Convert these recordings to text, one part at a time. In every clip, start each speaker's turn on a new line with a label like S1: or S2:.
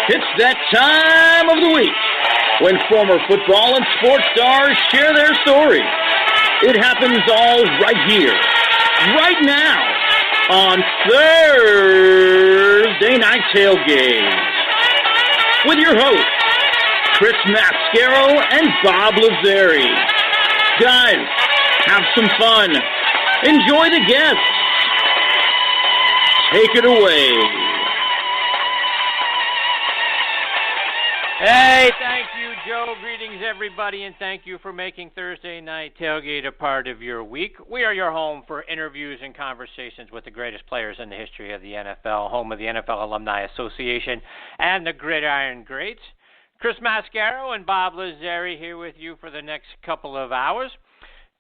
S1: It's that time of the week when former football and sports stars share their stories. It happens all right here, right now, on Thursday Night Tailgate. With your hosts, chris-mascaro and bob-lazzari. Guys, have some fun. Enjoy the guests. Take it away.
S2: Hey, thank you, Joe. Greetings, everybody, and thank you for making Thursday Night Tailgate a part of your week. We are your home for interviews and conversations with the greatest players in the history of the NFL, home of the NFL Alumni Association and the Gridiron Greats. Chris Mascaro and Bob Lazzari here with you for the next couple of hours.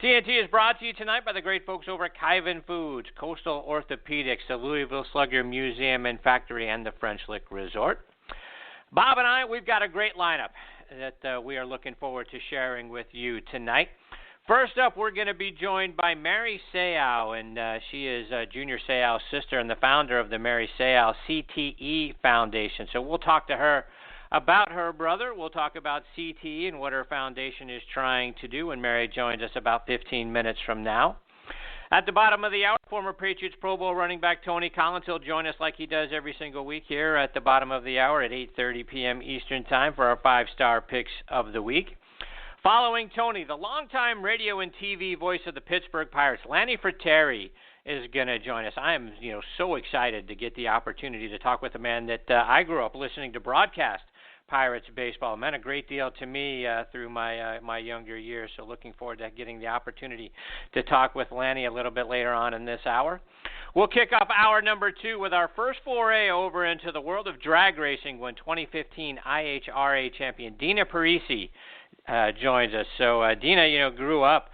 S2: TNT is brought to you tonight by the great folks over at Kyvan Foods, Coastal Orthopedics, the Louisville Slugger Museum and Factory, and the French Lick Resort. Bob and I, we've got a great lineup that we are looking forward to sharing with you tonight. First up, we're going to be joined by Mary Seau, and she is Junior Seau's sister and the founder of the Mary Seau CTE Foundation. So we'll talk to her about her brother. We'll talk about CTE and what her foundation is trying to do when Mary joins us about 15 minutes from now. At the bottom of the hour, former Patriots Pro Bowl running back Tony Collins. He'll join us like he does every single week here at the bottom of the hour at 8:30 p.m. Eastern Time for our five-star picks of the week. Following Tony, the longtime radio and TV voice of the Pittsburgh Pirates, Lanny Frattare, is going to join us. I am, so excited to get the opportunity to talk with a man that I grew up listening to broadcast Pirates baseball. It meant a great deal to me through my younger years, so looking forward to getting the opportunity to talk with Lanny a little bit later on in this hour. We'll kick off hour number 2 with our first foray over into the world of drag racing when 2015 IHRA champion Dina Parise joins us. So Dina, grew up,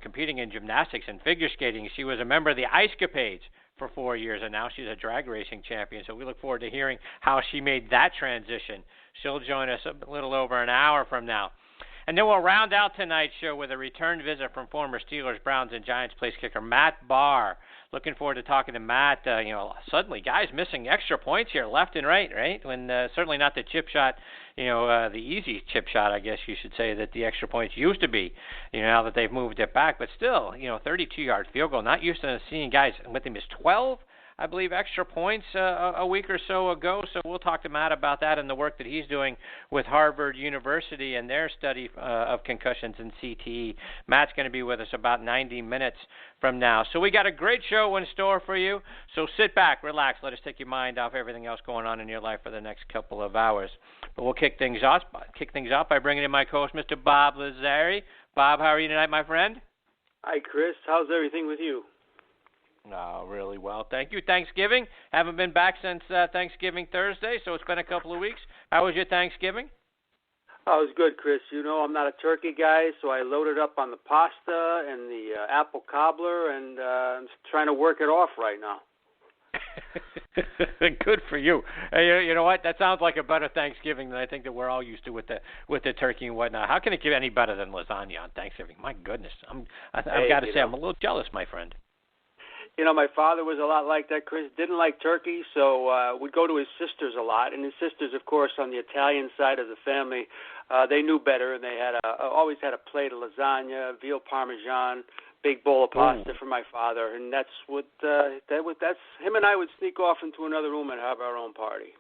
S2: competing in gymnastics and figure skating. She was a member of the Ice Capades for 4 years, and now she's a drag racing champion. So we look forward to hearing how she made that transition. She'll join us a little over an hour from now. And then we'll round out tonight's show with a return visit from former Steelers, Browns, and Giants place kicker Matt Bahr. Looking forward to talking to Matt. Suddenly guys missing extra points here left and right? When certainly not the chip shot, the easy chip shot, I guess you should say, that the extra points used to be, now that they've moved it back. But still, 32-yard field goal. Not used to seeing guys with him miss 12, I believe, extra points a week or so ago. So we'll talk to Matt about that and the work that he's doing with Harvard University and their study of concussions and CTE. Matt's going to be with us about 90 minutes from now. So we got a great show in store for you. So sit back, relax, let us take your mind off everything else going on in your life for the next couple of hours. But we'll kick things off by bringing in my co-host, Mr. Bob Lazzari. Bob, how are you tonight, my friend?
S3: Hi, Chris. How's everything with you?
S2: Oh, really well. Thank you. Thanksgiving. Haven't been back since Thanksgiving Thursday, so it's been a couple of weeks. How was your Thanksgiving?
S3: Oh, it was good, Chris. I'm not a turkey guy, so I loaded up on the pasta and the apple cobbler, and I'm trying to work it off right now.
S2: Good for you. Hey, you know what? That sounds like a better Thanksgiving than I think that we're all used to with the turkey and whatnot. How can it get any better than lasagna on Thanksgiving? My goodness. I've got to say, I'm a little jealous, my friend.
S3: My father was a lot like that, Chris. Didn't like turkey, so we'd go to his sisters a lot. And his sisters, of course, on the Italian side of the family, they knew better, and they always had a plate of lasagna, veal parmesan, big bowl of pasta for my father. And that's him and I would sneak off into another room and have our own party.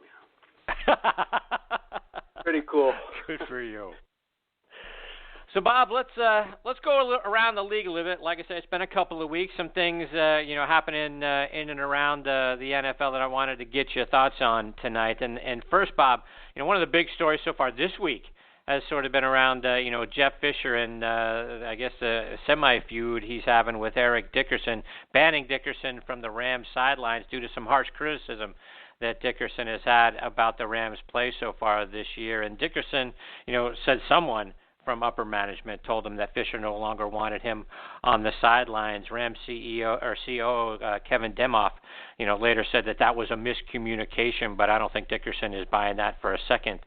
S3: Pretty cool.
S2: Good for you. So, Bob, let's go around the league a little bit. Like I said, it's been a couple of weeks. Some things, happening in and around the NFL that I wanted to get your thoughts on tonight. And first, Bob, one of the big stories so far this week has sort of been around, Jeff Fisher and I guess the semi-feud he's having with Eric Dickerson, banning Dickerson from the Rams sidelines due to some harsh criticism that Dickerson has had about the Rams' play so far this year. And Dickerson, said someone from upper management told him that Fisher no longer wanted him on the sidelines. Rams COO Kevin Demoff, later said that was a miscommunication, but I don't think Dickerson is buying that for a second.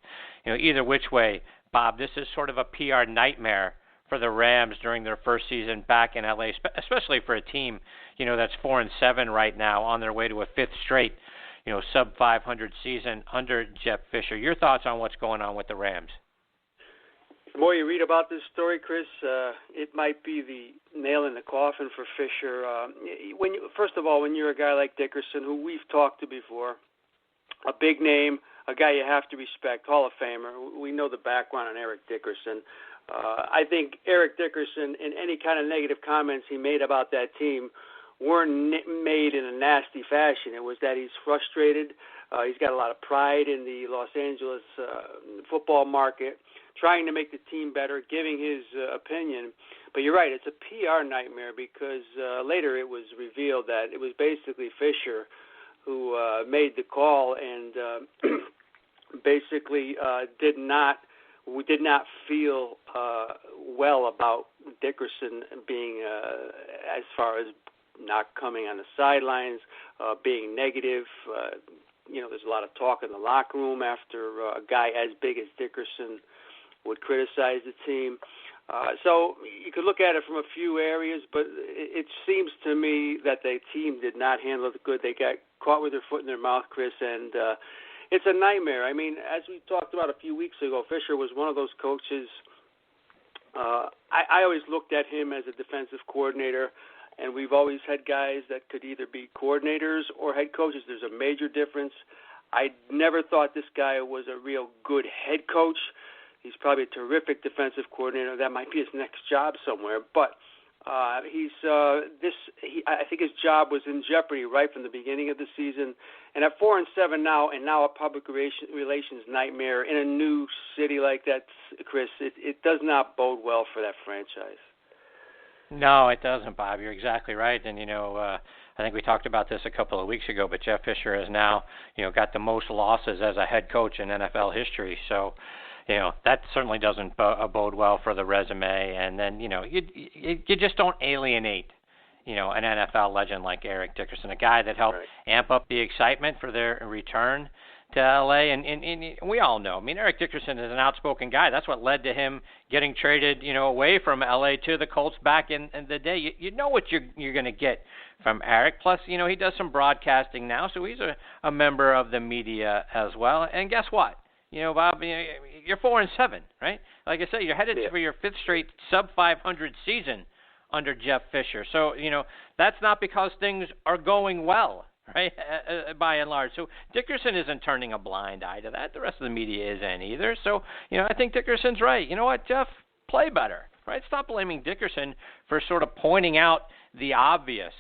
S2: Either which way, Bob, this is sort of a PR nightmare for the Rams during their first season back in LA, especially for a team, that's 4-7 right now on their way to a fifth straight, sub 500 season under Jeff Fisher. Your thoughts on what's going on with the Rams?
S3: The more you read about this story, Chris, it might be the nail in the coffin for Fisher. First of all, when you're a guy like Dickerson, who we've talked to before, a big name, a guy you have to respect, Hall of Famer. We know the background on Eric Dickerson. I think Eric Dickerson, in any kind of negative comments he made about that team, weren't made in a nasty fashion. It was that he's frustrated. He's got a lot of pride in the Los Angeles football market, trying to make the team better, giving his opinion. But you're right, it's a PR nightmare because later it was revealed that it was basically Fisher who made the call and basically did not feel well about Dickerson being, as far as not coming on the sidelines, being negative. There's a lot of talk in the locker room after a guy as big as Dickerson would criticize the team. So you could look at it from a few areas, but it seems to me that the team did not handle it good. They got caught with their foot in their mouth, Chris, and it's a nightmare. I mean, as we talked about a few weeks ago, Fisher was one of those coaches. I always looked at him as a defensive coordinator, and we've always had guys that could either be coordinators or head coaches. There's a major difference. I never thought this guy was a real good head coach. He's probably a terrific defensive coordinator. That might be his next job somewhere. But I think his job was in jeopardy right from the beginning of the season. And at 4-7 now, and now a public relations nightmare in a new city like that, Chris, it does not bode well for that franchise.
S2: No, it doesn't, Bob. You're exactly right. And, I think we talked about this a couple of weeks ago, but Jeff Fisher has now, got the most losses as a head coach in NFL history. So, that certainly doesn't bode well for the resume. And then, you just don't alienate, an NFL legend like Eric Dickerson, a guy that helped amp up the excitement for their return to L.A. And we all know. I mean, Eric Dickerson is an outspoken guy. That's what led to him getting traded, away from L.A. to the Colts back in the day. You know what you're going to get from Eric. Plus, he does some broadcasting now, so he's a member of the media as well. And guess what? Bob, you're 4-7, right? Like I said, you're headed for your fifth straight sub-500 season under Jeff Fisher. So, that's not because things are going well, right, by and large. So Dickerson isn't turning a blind eye to that. The rest of the media isn't either. So, I think Dickerson's right. You know what, Jeff? Play better, right? Stop blaming Dickerson for sort of pointing out the obvious,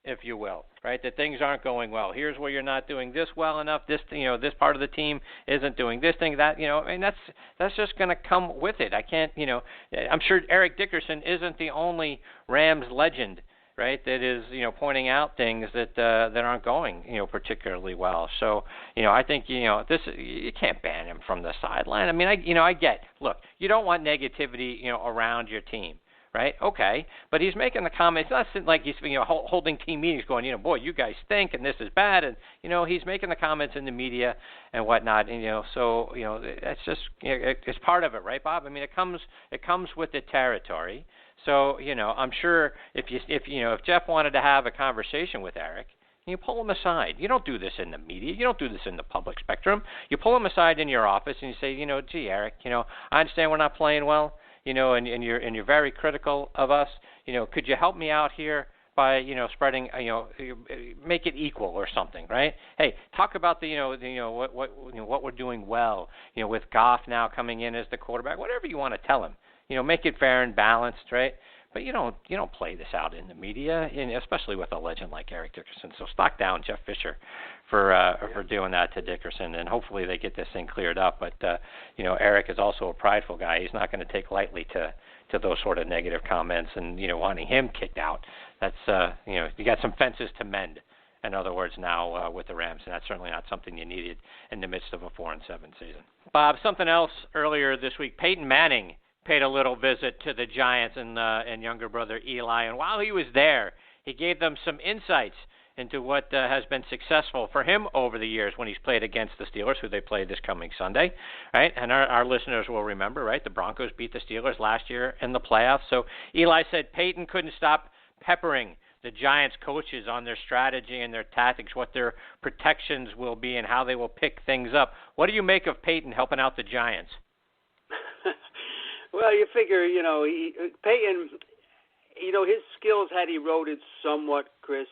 S2: if you will, right, that things aren't going well. Here's where you're not doing this well enough. This, this part of the team isn't doing this thing, that, and that's just going to come with it. I can't, I'm sure Eric Dickerson isn't the only Rams legend, right, that is, pointing out things that aren't going, particularly well. So, I think, this, you can't ban him from the sideline. I mean, I get, look, you don't want negativity, around your team. Right? Okay. But he's making the comments. It's not like he's holding team meetings going, boy, you guys stink and this is bad. And, he's making the comments in the media and whatnot. And, so, that's just, it's part of it, right, Bob? I mean, it comes with the territory. So, I'm sure if Jeff wanted to have a conversation with Eric, you pull him aside. You don't do this in the media. You don't do this in the public spectrum. You pull him aside in your office and you say, gee, Eric, I understand we're not playing well. And you're very critical of us. Could you help me out here by, spreading, make it equal or something, right? Hey, talk about what we're doing well, with Goff now coming in as the quarterback, whatever you want to tell him, make it fair and balanced, right? But you don't play this out in the media, and especially with a legend like Eric Dickerson. So stock down Jeff Fisher for doing that to Dickerson, and hopefully they get this thing cleared up. But Eric is also a prideful guy. He's not going to take lightly to those sort of negative comments and wanting him kicked out. That's you got some fences to mend. In other words, now with the Rams, and that's certainly not something you needed in the midst of a 4-7 season. Bob, something else earlier this week. Peyton Manning paid a little visit to the Giants and younger brother Eli, and while he was there, he gave them some insights into what has been successful for him over the years when he's played against the Steelers, who they play this coming Sunday, right? And our listeners will remember, right? The Broncos beat the Steelers last year in the playoffs. So Eli said Peyton couldn't stop peppering the Giants coaches on their strategy and their tactics, what their protections will be and how they will pick things up. What do you make of Peyton helping out the Giants?
S3: Well, you figure, Peyton, his skills had eroded somewhat, Chris.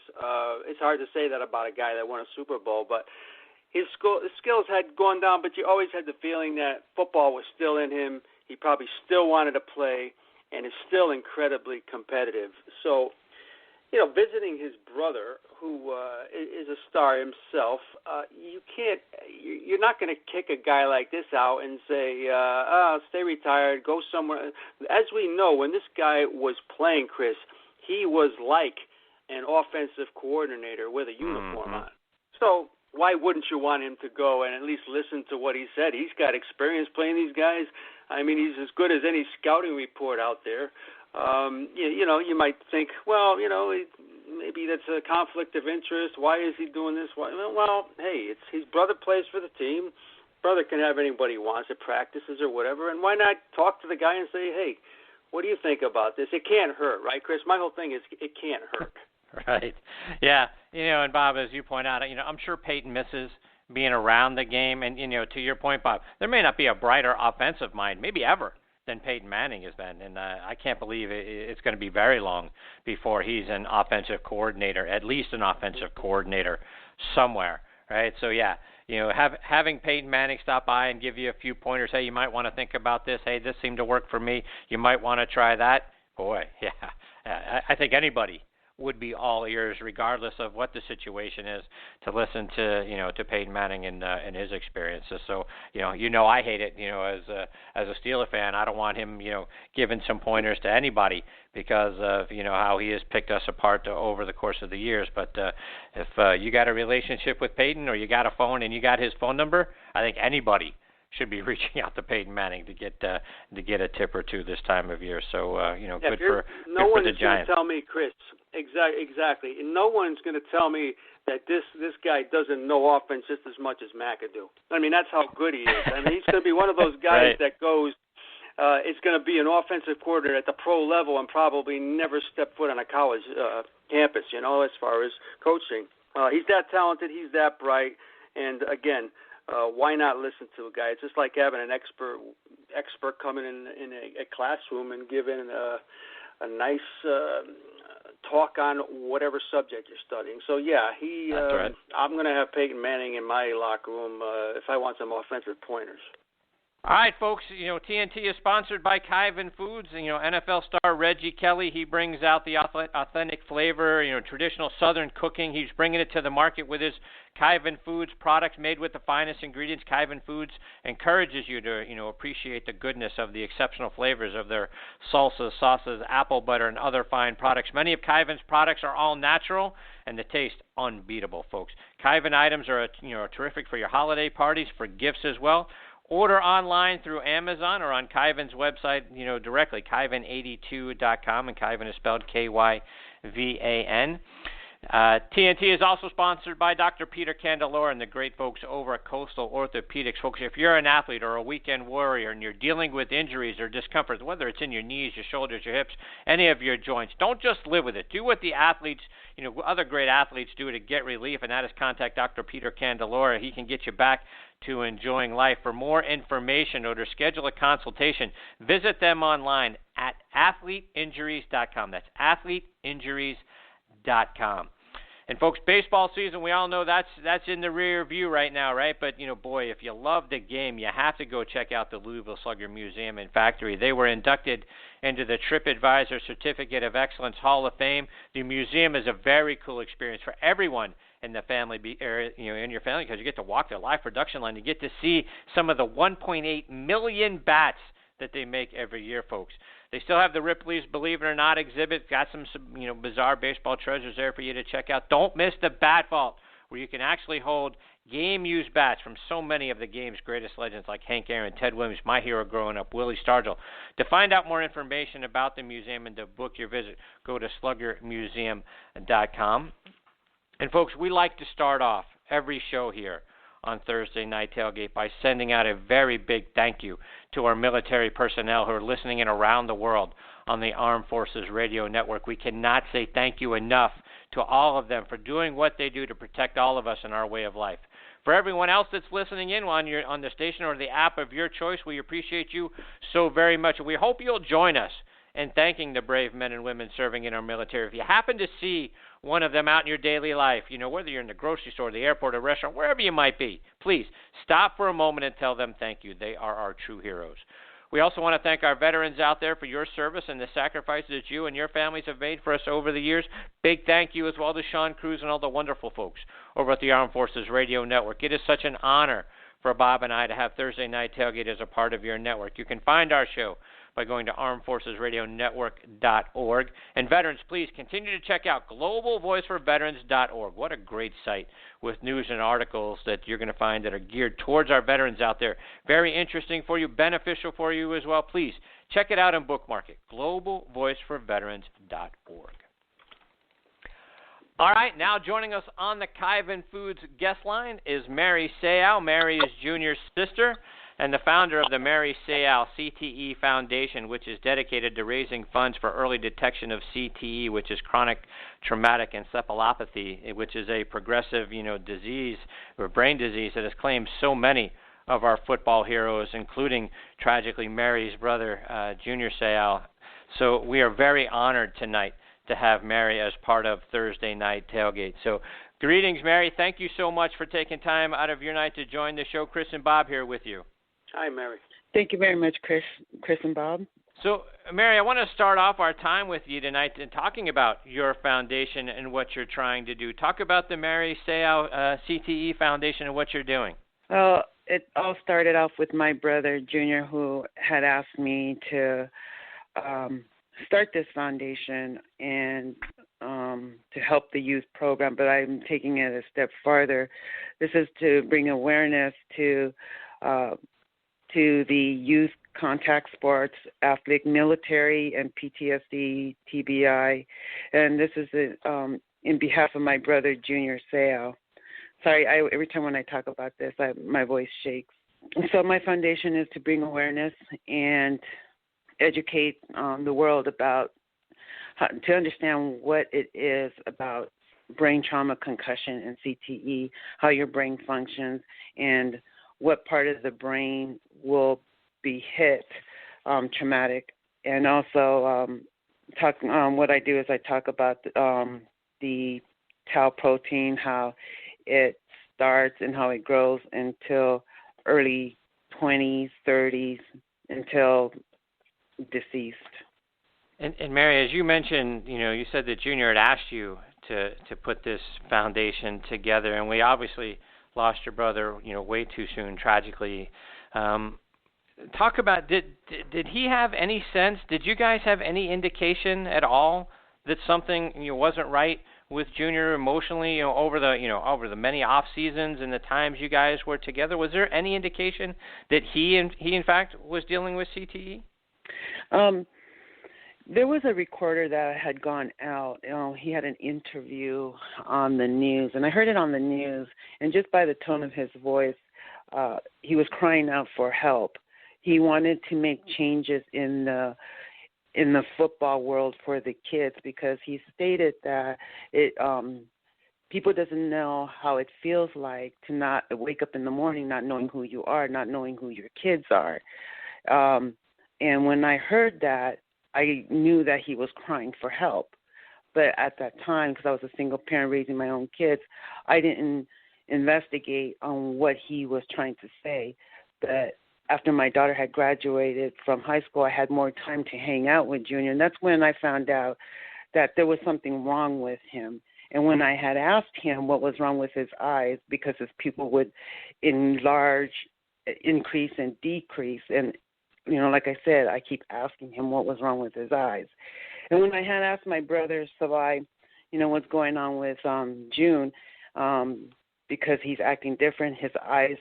S3: It's hard to say that about a guy that won a Super Bowl, but his skills had gone down, but you always had the feeling that football was still in him. He probably still wanted to play and is still incredibly competitive. So, visiting his brother, who is a star himself, you're not going to kick a guy like this out and say, stay retired, go somewhere. As we know, when this guy was playing, Chris, he was like an offensive coordinator with a uniform on. So why wouldn't you want him to go and at least listen to what he said? He's got experience playing these guys. I mean, he's as good as any scouting report out there. You might think, well, maybe that's a conflict of interest. Why is he doing this? Well, hey, his brother plays for the team. Brother can have anybody he wants at practices or whatever, and why not talk to the guy and say, hey, what do you think about this? It can't hurt, right, Chris? My whole thing is it can't hurt.
S2: Right. Yeah. And Bob, as you point out, I'm sure Peyton misses being around the game. And, to your point, Bob, there may not be a brighter offensive mind, maybe ever, than Peyton Manning has been. And I can't believe it's going to be very long before he's an offensive coordinator, at least an offensive coordinator somewhere. Right. So, yeah, having Peyton Manning stop by and give you a few pointers. Hey, you might want to think about this. Hey, this seemed to work for me. You might want to try that. Boy, yeah, I think anybody would be all ears, regardless of what the situation is, to listen to Peyton Manning and his experiences. So I hate it. As a Steeler fan, I don't want him giving some pointers to anybody because of how he has picked us apart over the course of the years. But if you got a relationship with Peyton or you got a phone and you got his phone number, I think anybody should be reaching out to Peyton Manning to get a tip or two this time of year. So good for the Giants.
S3: No one is going to tell me, Chris. Exactly. And no one's going to tell me that this guy doesn't know offense just as much as McAdoo. I mean, that's how good he is. I mean, he's going to be one of those guys
S2: right.
S3: that goes. It's going to be an offensive coordinator at the pro level and probably never step foot on a college campus. As far as coaching, he's that talented. He's that bright. And again. Why not listen to a guy? It's just like having an expert coming in a classroom and giving a nice talk on whatever subject you're studying. So, yeah,
S2: right.
S3: I'm going to have Peyton Manning in my locker room if I want some offensive pointers.
S2: All right, folks, TNT is sponsored by Kyvan Foods. NFL star Reggie Kelly, he brings out the authentic flavor, traditional Southern cooking. He's bringing it to the market with his Kyvan Foods products made with the finest ingredients. Kyvan Foods encourages you to, appreciate the goodness of the exceptional flavors of their salsas, sauces, apple butter, and other fine products. Many of Kyvan's products are all natural, and the taste unbeatable, folks. Kyvan items are, terrific for your holiday parties, for gifts as well. Order online through Amazon or on Kyvan's website, directly, Kyvan82.com, and Kyvan is spelled Kyvan. TNT is also sponsored by Dr. Peter Candelora and the great folks over at Coastal Orthopedics. Folks, if you're an athlete or a weekend warrior and you're dealing with injuries or discomfort, whether it's in your knees, your shoulders, your hips, any of your joints, don't just live with it. Do what the athletes, other great athletes do to get relief, and that is contact Dr. Peter Candelora. He can get you back to enjoying life. For more information or to schedule a consultation, visit them online at athleteinjuries.com. That's athleteinjuries.com. And folks, baseball season, we all know that's in the rear view right now, right? But, boy, if you love the game, you have to go check out the Louisville Slugger Museum and Factory. They were inducted into the TripAdvisor Certificate of Excellence Hall of Fame. The museum is a very cool experience for everyone in the family, in your family, because you get to walk their live production line. You get to see some of the 1.8 million bats that they make every year, folks. They still have the Ripley's Believe It or Not exhibit. Got some bizarre baseball treasures there for you to check out. Don't miss the Bat Vault, where you can actually hold game-used bats from so many of the game's greatest legends like Hank Aaron, Ted Williams, my hero growing up, Willie Stargell. To find out more information about the museum and to book your visit, go to sluggermuseum.com. And, folks, we like to start off every show here on Thursday Night Tailgate by sending out a very big thank you to our military personnel who are listening in around the world on the Armed Forces Radio Network. We cannot say thank you enough to all of them for doing what they do to protect all of us in our way of life. For everyone else that's listening in on the station or the app of your choice, we appreciate you so very much. We hope you'll join us in thanking the brave men and women serving in our military. If you happen to see one of them out in your daily life, whether you're in the grocery store, the airport, a restaurant, wherever you might be, please stop for a moment and tell them thank you. They are our true heroes. We also want to thank our veterans out there for your service and the sacrifices that you and your families have made for us over the years. Big thank you as well to Sean Cruz and all the wonderful folks over at the Armed Forces Radio Network. It is such an honor for Bob and I to have Thursday Night Tailgate as a part of your network. You can find our show by going to armedforcesradionetwork.org. And veterans, please continue to check out globalvoiceforveterans.org. What a great site with news and articles that you're going to find that are geared towards our veterans out there. Very interesting for you, beneficial for you as well. Please check it out and bookmark it, globalvoiceforveterans.org. All right, now joining us on the Kyvan Foods guest line is Mary Seau. Mary is Junior's sister and the founder of the Mary Seau CTE Foundation, which is dedicated to raising funds for early detection of CTE, which is chronic traumatic encephalopathy, which is a progressive, disease or brain disease that has claimed so many of our football heroes, including, tragically, Mary's brother, Junior Seau. So we are very honored tonight to have Mary as part of Thursday Night Tailgate. So greetings, Mary. Thank you so much for taking time out of your night to join the show. Chris and Bob here with you.
S3: Hi, Mary.
S4: Thank you very much, Chris and Bob.
S2: So, Mary, I want to start off our time with you tonight in talking about your foundation and what you're trying to do. Talk about the Mary Seau CTE Foundation and what you're doing.
S4: Well, it all started off with my brother, Junior, who had asked me to start this foundation and to help the youth program, but I'm taking it a step farther. This is to bring awareness to the youth contact sports, athletic, military, and PTSD, TBI. And this is in behalf of my brother, Junior Seau. Sorry, every time when I talk about this, my voice shakes. So my foundation is to bring awareness and educate the world about to understand what it is about brain trauma, concussion, and CTE, how your brain functions, and what part of the brain will be hit traumatic. And also what I do is I talk about the tau protein, how it starts and how it grows until early 20s, 30s, until deceased.
S2: And Mary, as you mentioned, you said that Junior had asked you to put this foundation together, and we obviously lost your brother, way too soon, tragically. Talk about, did he have any sense? Did you guys have any indication at all that something wasn't right with Junior emotionally, over the many off seasons and the times you guys were together? Was there any indication that he in fact was dealing with CTE?
S4: There was a recorder that had gone out. He had an interview on the news, and I heard it on the news, and just by the tone of his voice, he was crying out for help. He wanted to make changes in the football world for the kids, because he stated that people doesn't know how it feels like to not wake up in the morning not knowing who you are, not knowing who your kids are. And when I heard that, I knew that he was crying for help. But at that time, because I was a single parent raising my own kids, I didn't investigate on what he was trying to say. But after my daughter had graduated from high school, I had more time to hang out with Junior, and that's when I found out that there was something wrong with him. And when I had asked him what was wrong with his eyes, because his pupil would enlarge, increase, and decrease, and like I said, I keep asking him what was wrong with his eyes. And when I had asked my brother, Savai, what's going on with June, because he's acting different, his eyes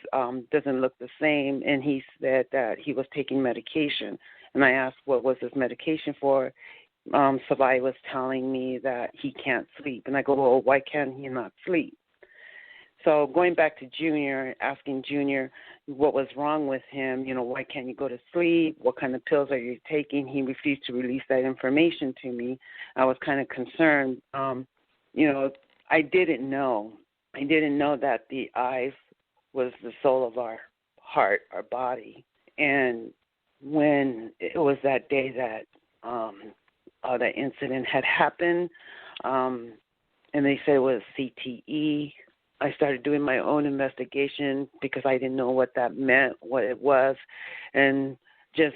S4: doesn't look the same, and he said that he was taking medication. And I asked what was his medication for. Savai was telling me that he can't sleep. And I go, well, why can't he not sleep? So going back to Junior, asking Junior, what was wrong with him. Why can't you go to sleep? What kind of pills are you taking? He refused to release that information to me. I was kind of concerned. I didn't know. I didn't know that the eyes was the soul of our heart, our body. And when it was that day that that incident had happened, and they said it was CTE, I started doing my own investigation because I didn't know what that meant, what it was, and just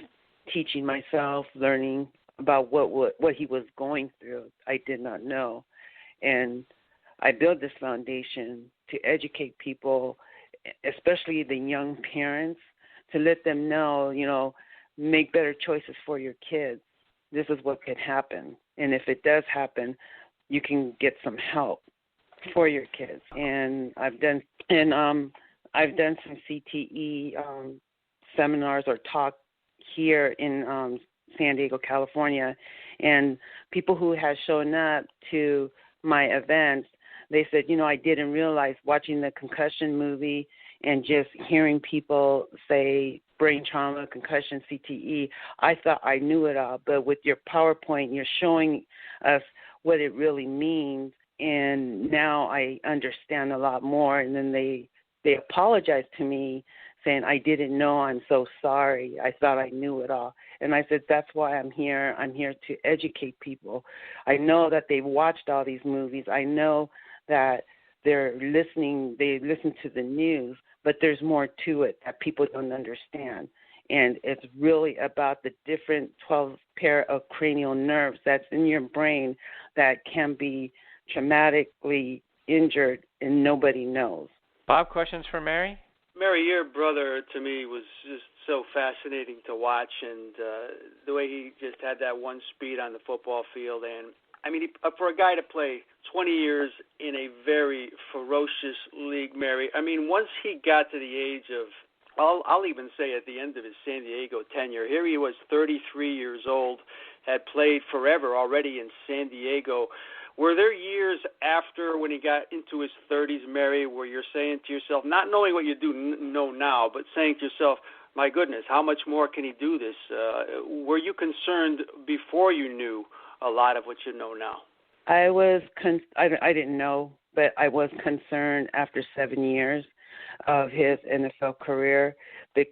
S4: teaching myself, learning about what he was going through. I did not know. And I built this foundation to educate people, especially the young parents, to let them know, make better choices for your kids. This is what could happen. And if it does happen, you can get some help for your kids. And I've done some CTE seminars or talk here in San Diego, California, and people who have shown up to my events, they said, I didn't realize watching the concussion movie and just hearing people say brain trauma, concussion, CTE, I thought I knew it all, but with your PowerPoint, you're showing us what it really means. And now I understand a lot more. And then they apologized to me, saying, I didn't know, I'm so sorry. I thought I knew it all. And I said, that's why I'm here. I'm here to educate people. I know that they've watched all these movies. I know that they listen to the news, but there's more to it that people don't understand. And it's really about the different 12 pair of cranial nerves that's in your brain that can be traumatically injured and nobody knows.
S2: Bob, questions for Mary?
S3: Mary, your brother, to me, was just so fascinating to watch, and the way he just had that one speed on the football field. And, for a guy to play 20 years in a very ferocious league, Mary, once he got to the age of, I'll even say at the end of his San Diego tenure, here he was 33 years old, had played forever already in San Diego. Were there years after, when he got into his 30s, Mary, where you're saying to yourself, not knowing what you do know now, but saying to yourself, my goodness, how much more can he do this? Were you concerned before you knew a lot of what you know now?
S4: I didn't know, but I was concerned after 7 years of his NFL career.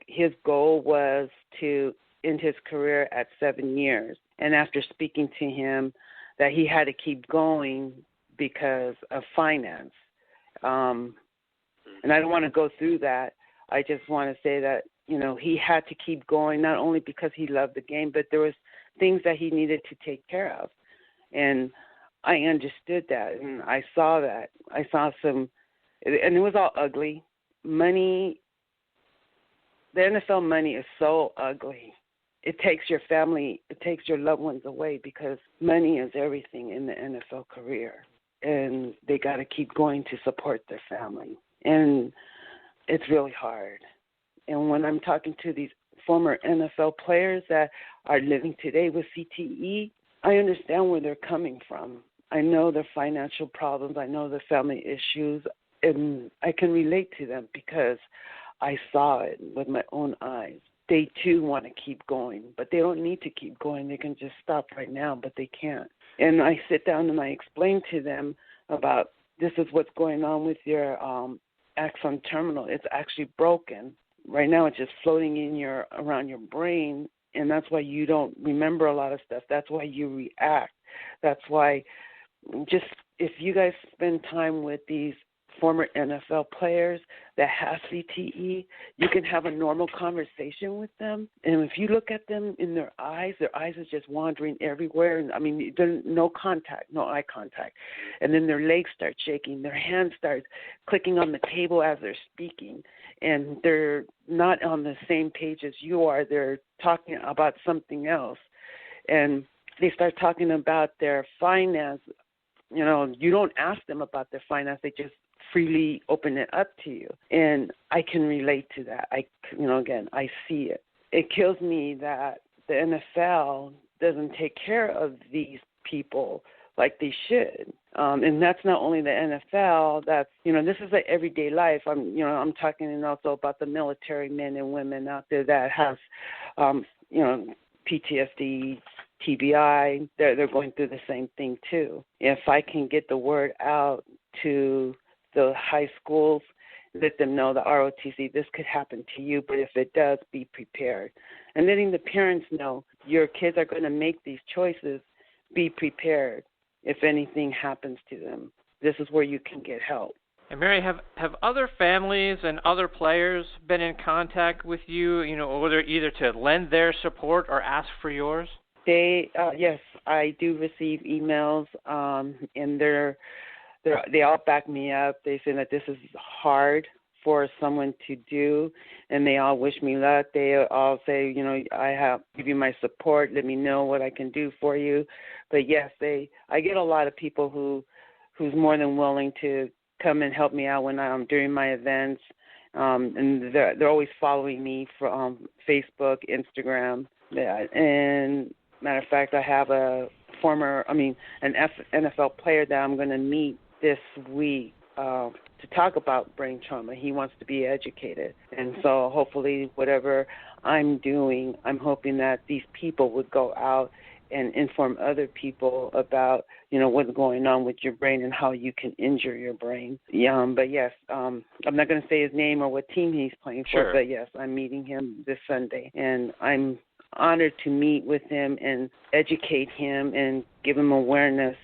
S4: His goal was to end his career at 7 years. And after speaking to him, that he had to keep going because of finance. And I don't want to go through that. I just want to say that, he had to keep going, not only because he loved the game, but there was things that he needed to take care of. And I understood that, and I saw that. I saw some, and it was all ugly. Money, the NFL money is so ugly. It takes your family, it takes your loved ones away because money is everything in the NFL career. And they got to keep going to support their family. And it's really hard. And when I'm talking to these former NFL players that are living today with CTE, I understand where they're coming from. I know their financial problems. I know their family issues. And I can relate to them because I saw it with my own eyes. They, too, want to keep going, but they don't need to keep going. They can just stop right now, but they can't. And I sit down and I explain to them about this is what's going on with your axon terminal. It's actually broken. Right now it's just floating around your brain, and that's why you don't remember a lot of stuff. That's why you react. That's why just if you guys spend time with these former NFL players that have CTE, you can have a normal conversation with them. And if you look at them in their eyes are just wandering everywhere. And there's no contact, no eye contact. And then their legs start shaking. Their hands start clicking on the table as they're speaking. And they're not on the same page as you are. They're talking about something else. And they start talking about their finance. You don't ask them about their finance. They just freely open it up to you. And I can relate to that. I see it. It kills me that the NFL doesn't take care of these people like they should. And that's not only the NFL. That's, this is like everyday life. I'm talking also about the military men and women out there that have, PTSD, TBI. They're going through the same thing too. If I can get the word out to the high schools, let them know the ROTC, this could happen to you, but if it does, be prepared. And letting the parents know your kids are going to make these choices, be prepared if anything happens to them. This is where you can get help.
S2: And Mary, have other families and other players been in contact with you, either to lend their support or ask for yours?
S4: Yes, I do receive emails, and they all back me up. They say that this is hard for someone to do, and they all wish me luck. They all say, I give you my support. Let me know what I can do for you. But yes, I get a lot of people who's more than willing to come and help me out when I'm during my events, and they're always following me from Facebook, Instagram, and matter of fact, I have an NFL player that I'm going to meet this week to talk about brain trauma. He wants to be educated. And so hopefully whatever I'm doing, I'm hoping that these people would go out and inform other people about, what's going on with your brain and how you can injure your brain. But yes, I'm not going to say his name or what team he's playing for,
S2: Sure.
S4: But yes, I'm meeting him this Sunday. And I'm honored to meet with him and educate him and give him awareness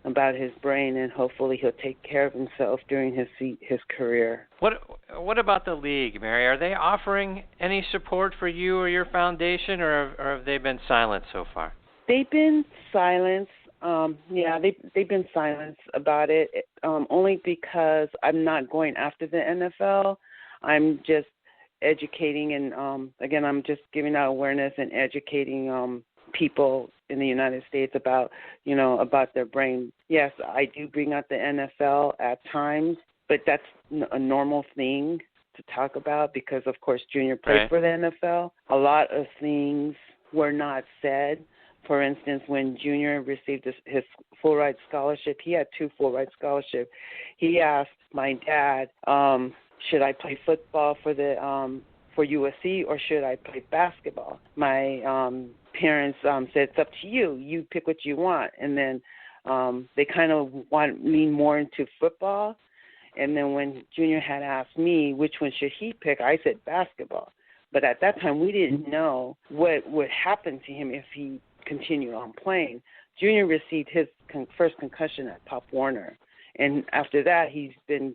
S4: about his brain, and hopefully he'll take care of himself during his career.
S2: What about the league, Mary? Are they offering any support for you or your foundation, or have they been silent so far?
S4: They've been silent. They've been silent about it, only because I'm not going after the NFL. I'm just educating, and again, I'm just giving out awareness and educating people in the United States about their brain. Yes, I do bring out the NFL at times, but that's a normal thing to talk about because, of course, Junior played for the NFL. A lot of things were not said. For instance, when Junior received his full-ride scholarship, he had 2 full-ride scholarships. He asked my dad, should I play football for USC or should I play basketball? My parents said, it's up to you. You pick what you want. And then they kind of lean more into football. And then when Junior had asked me which one should he pick, I said basketball. But at that time, we didn't know what would happen to him if he continued on playing. Junior received his first concussion at Pop Warner. And after that, he's been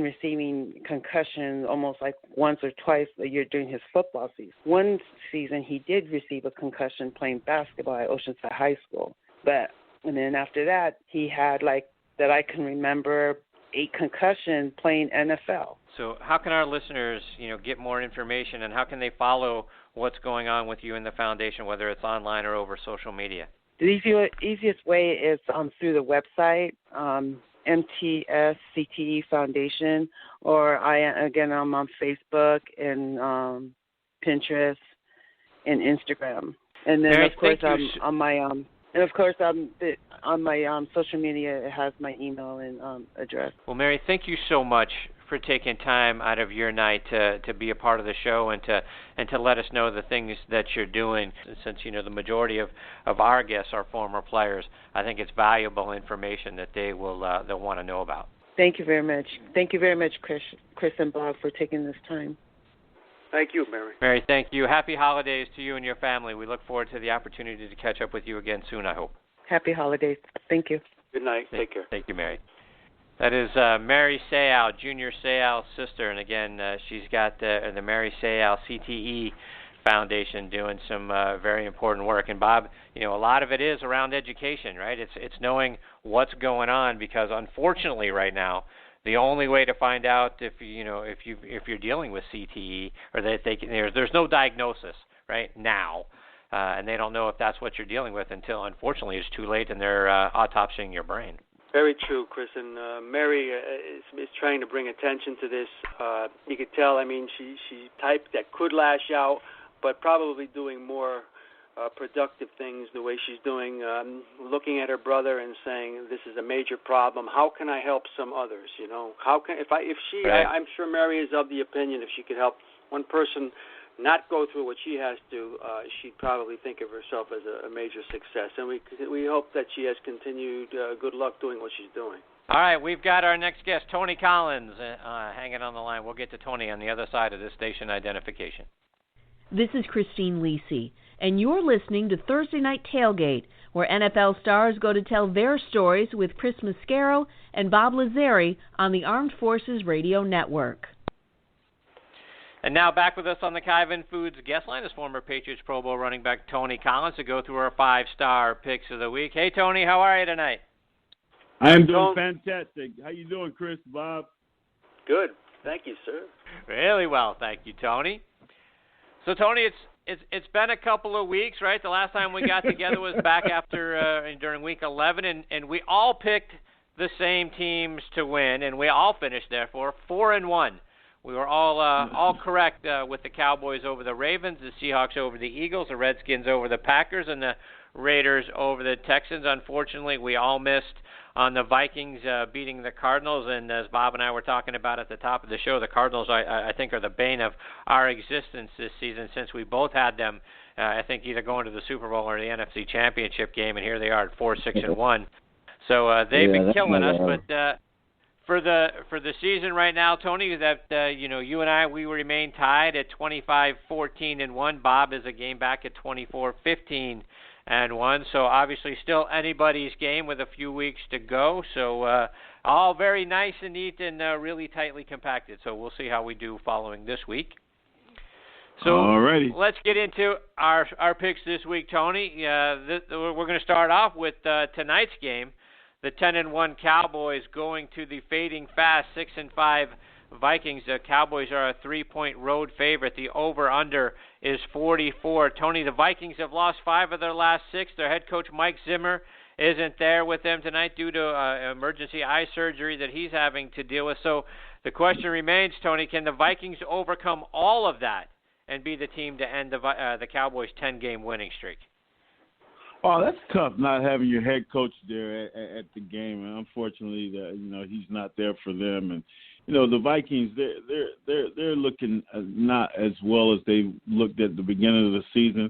S4: receiving concussions almost like once or twice a year during his football season. One season, he did receive a concussion playing basketball at Oceanside High School. And then after that, he had, that I can remember, 8 concussions playing NFL.
S2: So how can our listeners, get more information, and how can they follow what's going on with you and the foundation, whether it's online or over social media?
S4: The easiest way is through the website, MTSCTE Foundation, or I'm on Facebook and Pinterest and Instagram. And then,
S2: Mary,
S4: of course, on my social media, it has my email and address.
S2: Well, Mary, thank you so much for taking time out of your night to be a part of the show and to let us know the things that you're doing. Since the majority of our guests are former players, I think it's valuable information that they'll want to know about.
S4: Thank you very much. Thank you very much, Chris and Bob, for taking this time.
S3: Thank you, Mary.
S2: Mary, thank you. Happy holidays to you and your family. We look forward to the opportunity to catch up with you again soon, I hope.
S4: Happy holidays. Thank you.
S3: Good night. Take care.
S2: Thank you, Mary. That is Mary Seau, Junior Seau's sister, and again, she's got the Mary Seau CTE Foundation doing some very important work. And Bob, a lot of it is around education, right? It's knowing what's going on, because unfortunately, right now, the only way to find out if you're dealing with CTE, or that there's no diagnosis right now, and they don't know if that's what you're dealing with until, unfortunately, it's too late and they're autopsying your brain.
S3: Very true, Chris. And Mary is trying to bring attention to this. You could tell, she type that could lash out, but probably doing more productive things the way she's doing, looking at her brother and saying, this is a major problem. How can I help some others? You know, how can
S2: Right.
S3: I'm sure Mary is of the opinion if she could help one person not go through what she has to, she'd probably think of herself as a major success. And we hope that she has continued good luck doing what she's doing.
S2: All right, we've got our next guest, Tony Collins, hanging on the line. We'll get to Tony on the other side of this station identification.
S5: This is Christine Lisi, and you're listening to Thursday Night Tailgate, where NFL stars go to tell their stories with Chris Mascaro and Bob-Lazzari on the Armed Forces Radio Network.
S2: And now back with us on the Kyvan Foods guest line is former Patriots Pro Bowl running back Tony Collins to go through our 5-star picks of the week. Hey, Tony, how are you tonight?
S6: I am doing fantastic. How you doing, Chris, Bob?
S3: Good. Thank you, sir.
S2: Really well, thank you, Tony. So, Tony, it's been a couple of weeks, right? The last time we got together was back after during Week 11, and we all picked the same teams to win, and we all finished, therefore, 4-1. We were all correct with the Cowboys over the Ravens, the Seahawks over the Eagles, the Redskins over the Packers, and the Raiders over the Texans. Unfortunately, we all missed on the Vikings beating the Cardinals, and as Bob and I were talking about at the top of the show, the Cardinals, I think, are the bane of our existence this season since we both had them, I think, either going to the Super Bowl or the NFC Championship game, and here they are at 4-6-1. So they've been killing us, but for the season right now, Tony, that you and I, we remain tied at 25-14-1. Bob is a game back at 24-15-1. So obviously still anybody's game with a few weeks to go. So all very nice and neat and really tightly compacted. So we'll see how we do following this week. So
S6: Alrighty.
S2: Let's get into our picks this week, Tony. We're going to start off with tonight's game. The 10-1 Cowboys going to the fading fast 6-5 Vikings. The Cowboys are a 3-point road favorite. The over/under is 44. Tony, the Vikings have lost 5 of their last 6. Their head coach Mike Zimmer isn't there with them tonight due to emergency eye surgery that he's having to deal with. So the question remains, Tony, can the Vikings overcome all of that and be the team to end the Cowboys' 10-game winning streak?
S6: Oh, that's tough not having your head coach there at the game, and unfortunately, he's not there for them. And the Vikings, they're looking not as well as they looked at the beginning of the season.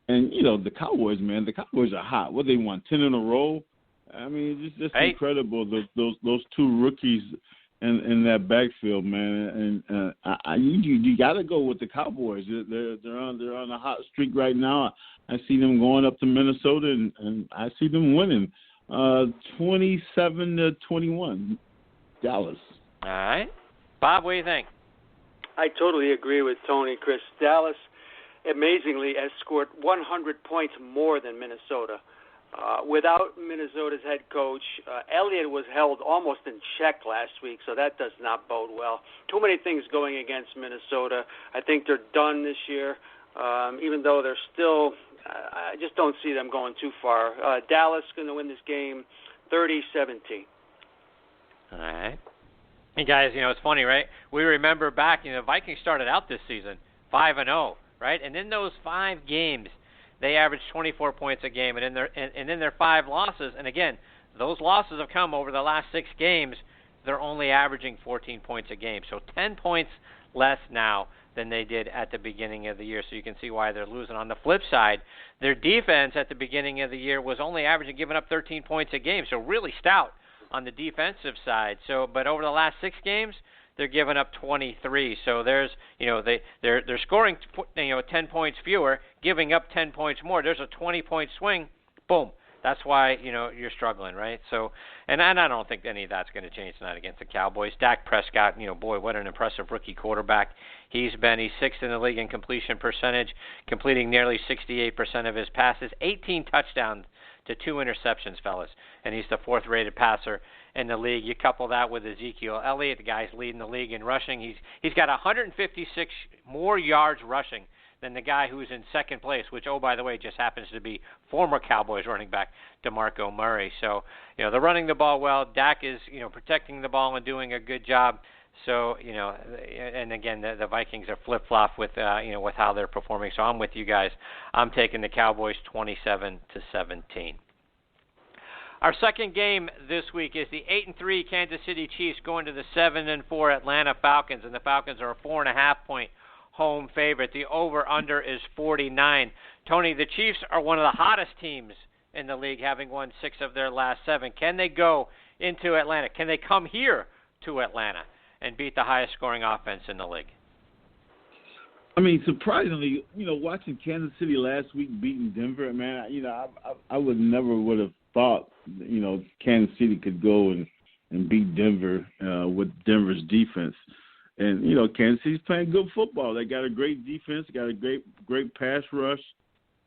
S6: And the Cowboys, man, the Cowboys are hot. What they won, 10 in a row? I mean, it's just incredible. Those 2 rookies in that backfield, man. And you got to go with the Cowboys. They're on a hot streak right now. I see them going up to Minnesota, and I see them winning 27-21, Dallas.
S2: All right. Bob, what do you think?
S3: I totally agree with Tony, Chris. Dallas, amazingly, has scored 100 points more than Minnesota. Without Minnesota's head coach, Elliott was held almost in check last week, so that does not bode well. Too many things going against Minnesota. I think they're done this year, even though they're still I just don't see them going too far. Dallas going to win this game 30-17.
S2: All right. Hey, guys, it's funny, right? We remember back, the Vikings started out this season 5-0, right? And in those 5 games, they averaged 24 points a game. And in their 5 losses, and again, those losses have come over the last 6 games, they're only averaging 14 points a game. So 10 points less now than they did at the beginning of the year. So you can see why they're losing. On the flip side, their defense at the beginning of the year was only averaging giving up 13 points a game. So really stout on the defensive side. But over the last 6 games, they're giving up 23. So there's, they're scoring, 10 points fewer, giving up 10 points more. There's a 20-point swing. Boom. That's why, you're struggling, right? So, and I don't think any of that's going to change tonight against the Cowboys. Dak Prescott, boy, what an impressive rookie quarterback he's 6th in the league in completion percentage, completing nearly 68% of his passes, 18 touchdowns to 2 interceptions, fellas, and he's the 4th-rated passer in the league. You couple that with Ezekiel Elliott, the guy's leading the league in rushing. He's got 156 more yards rushing than the guy who's in 2nd place, which, oh, by the way, just happens to be former Cowboys running back DeMarco Murray. So, they're running the ball well. Dak is, protecting the ball and doing a good job. So, and again, the Vikings are flip-flop with, with how they're performing. So I'm with you guys. I'm taking the Cowboys 27-17. Our second game this week is the 8-3 Kansas City Chiefs going to the 7-4 Atlanta Falcons, and the Falcons are a 4.5-point home favorite. The over/under is 49. Tony, the Chiefs are one of the hottest teams in the league, having won 6 of their last 7. Can they go into Atlanta? Can they come here to Atlanta and beat the highest scoring offense in the league?
S6: I mean, surprisingly, watching Kansas City last week beating Denver, man, I would have thought, Kansas City could go and beat Denver with Denver's defense. And, Kansas City's playing good football. They got a great defense, got a great pass rush.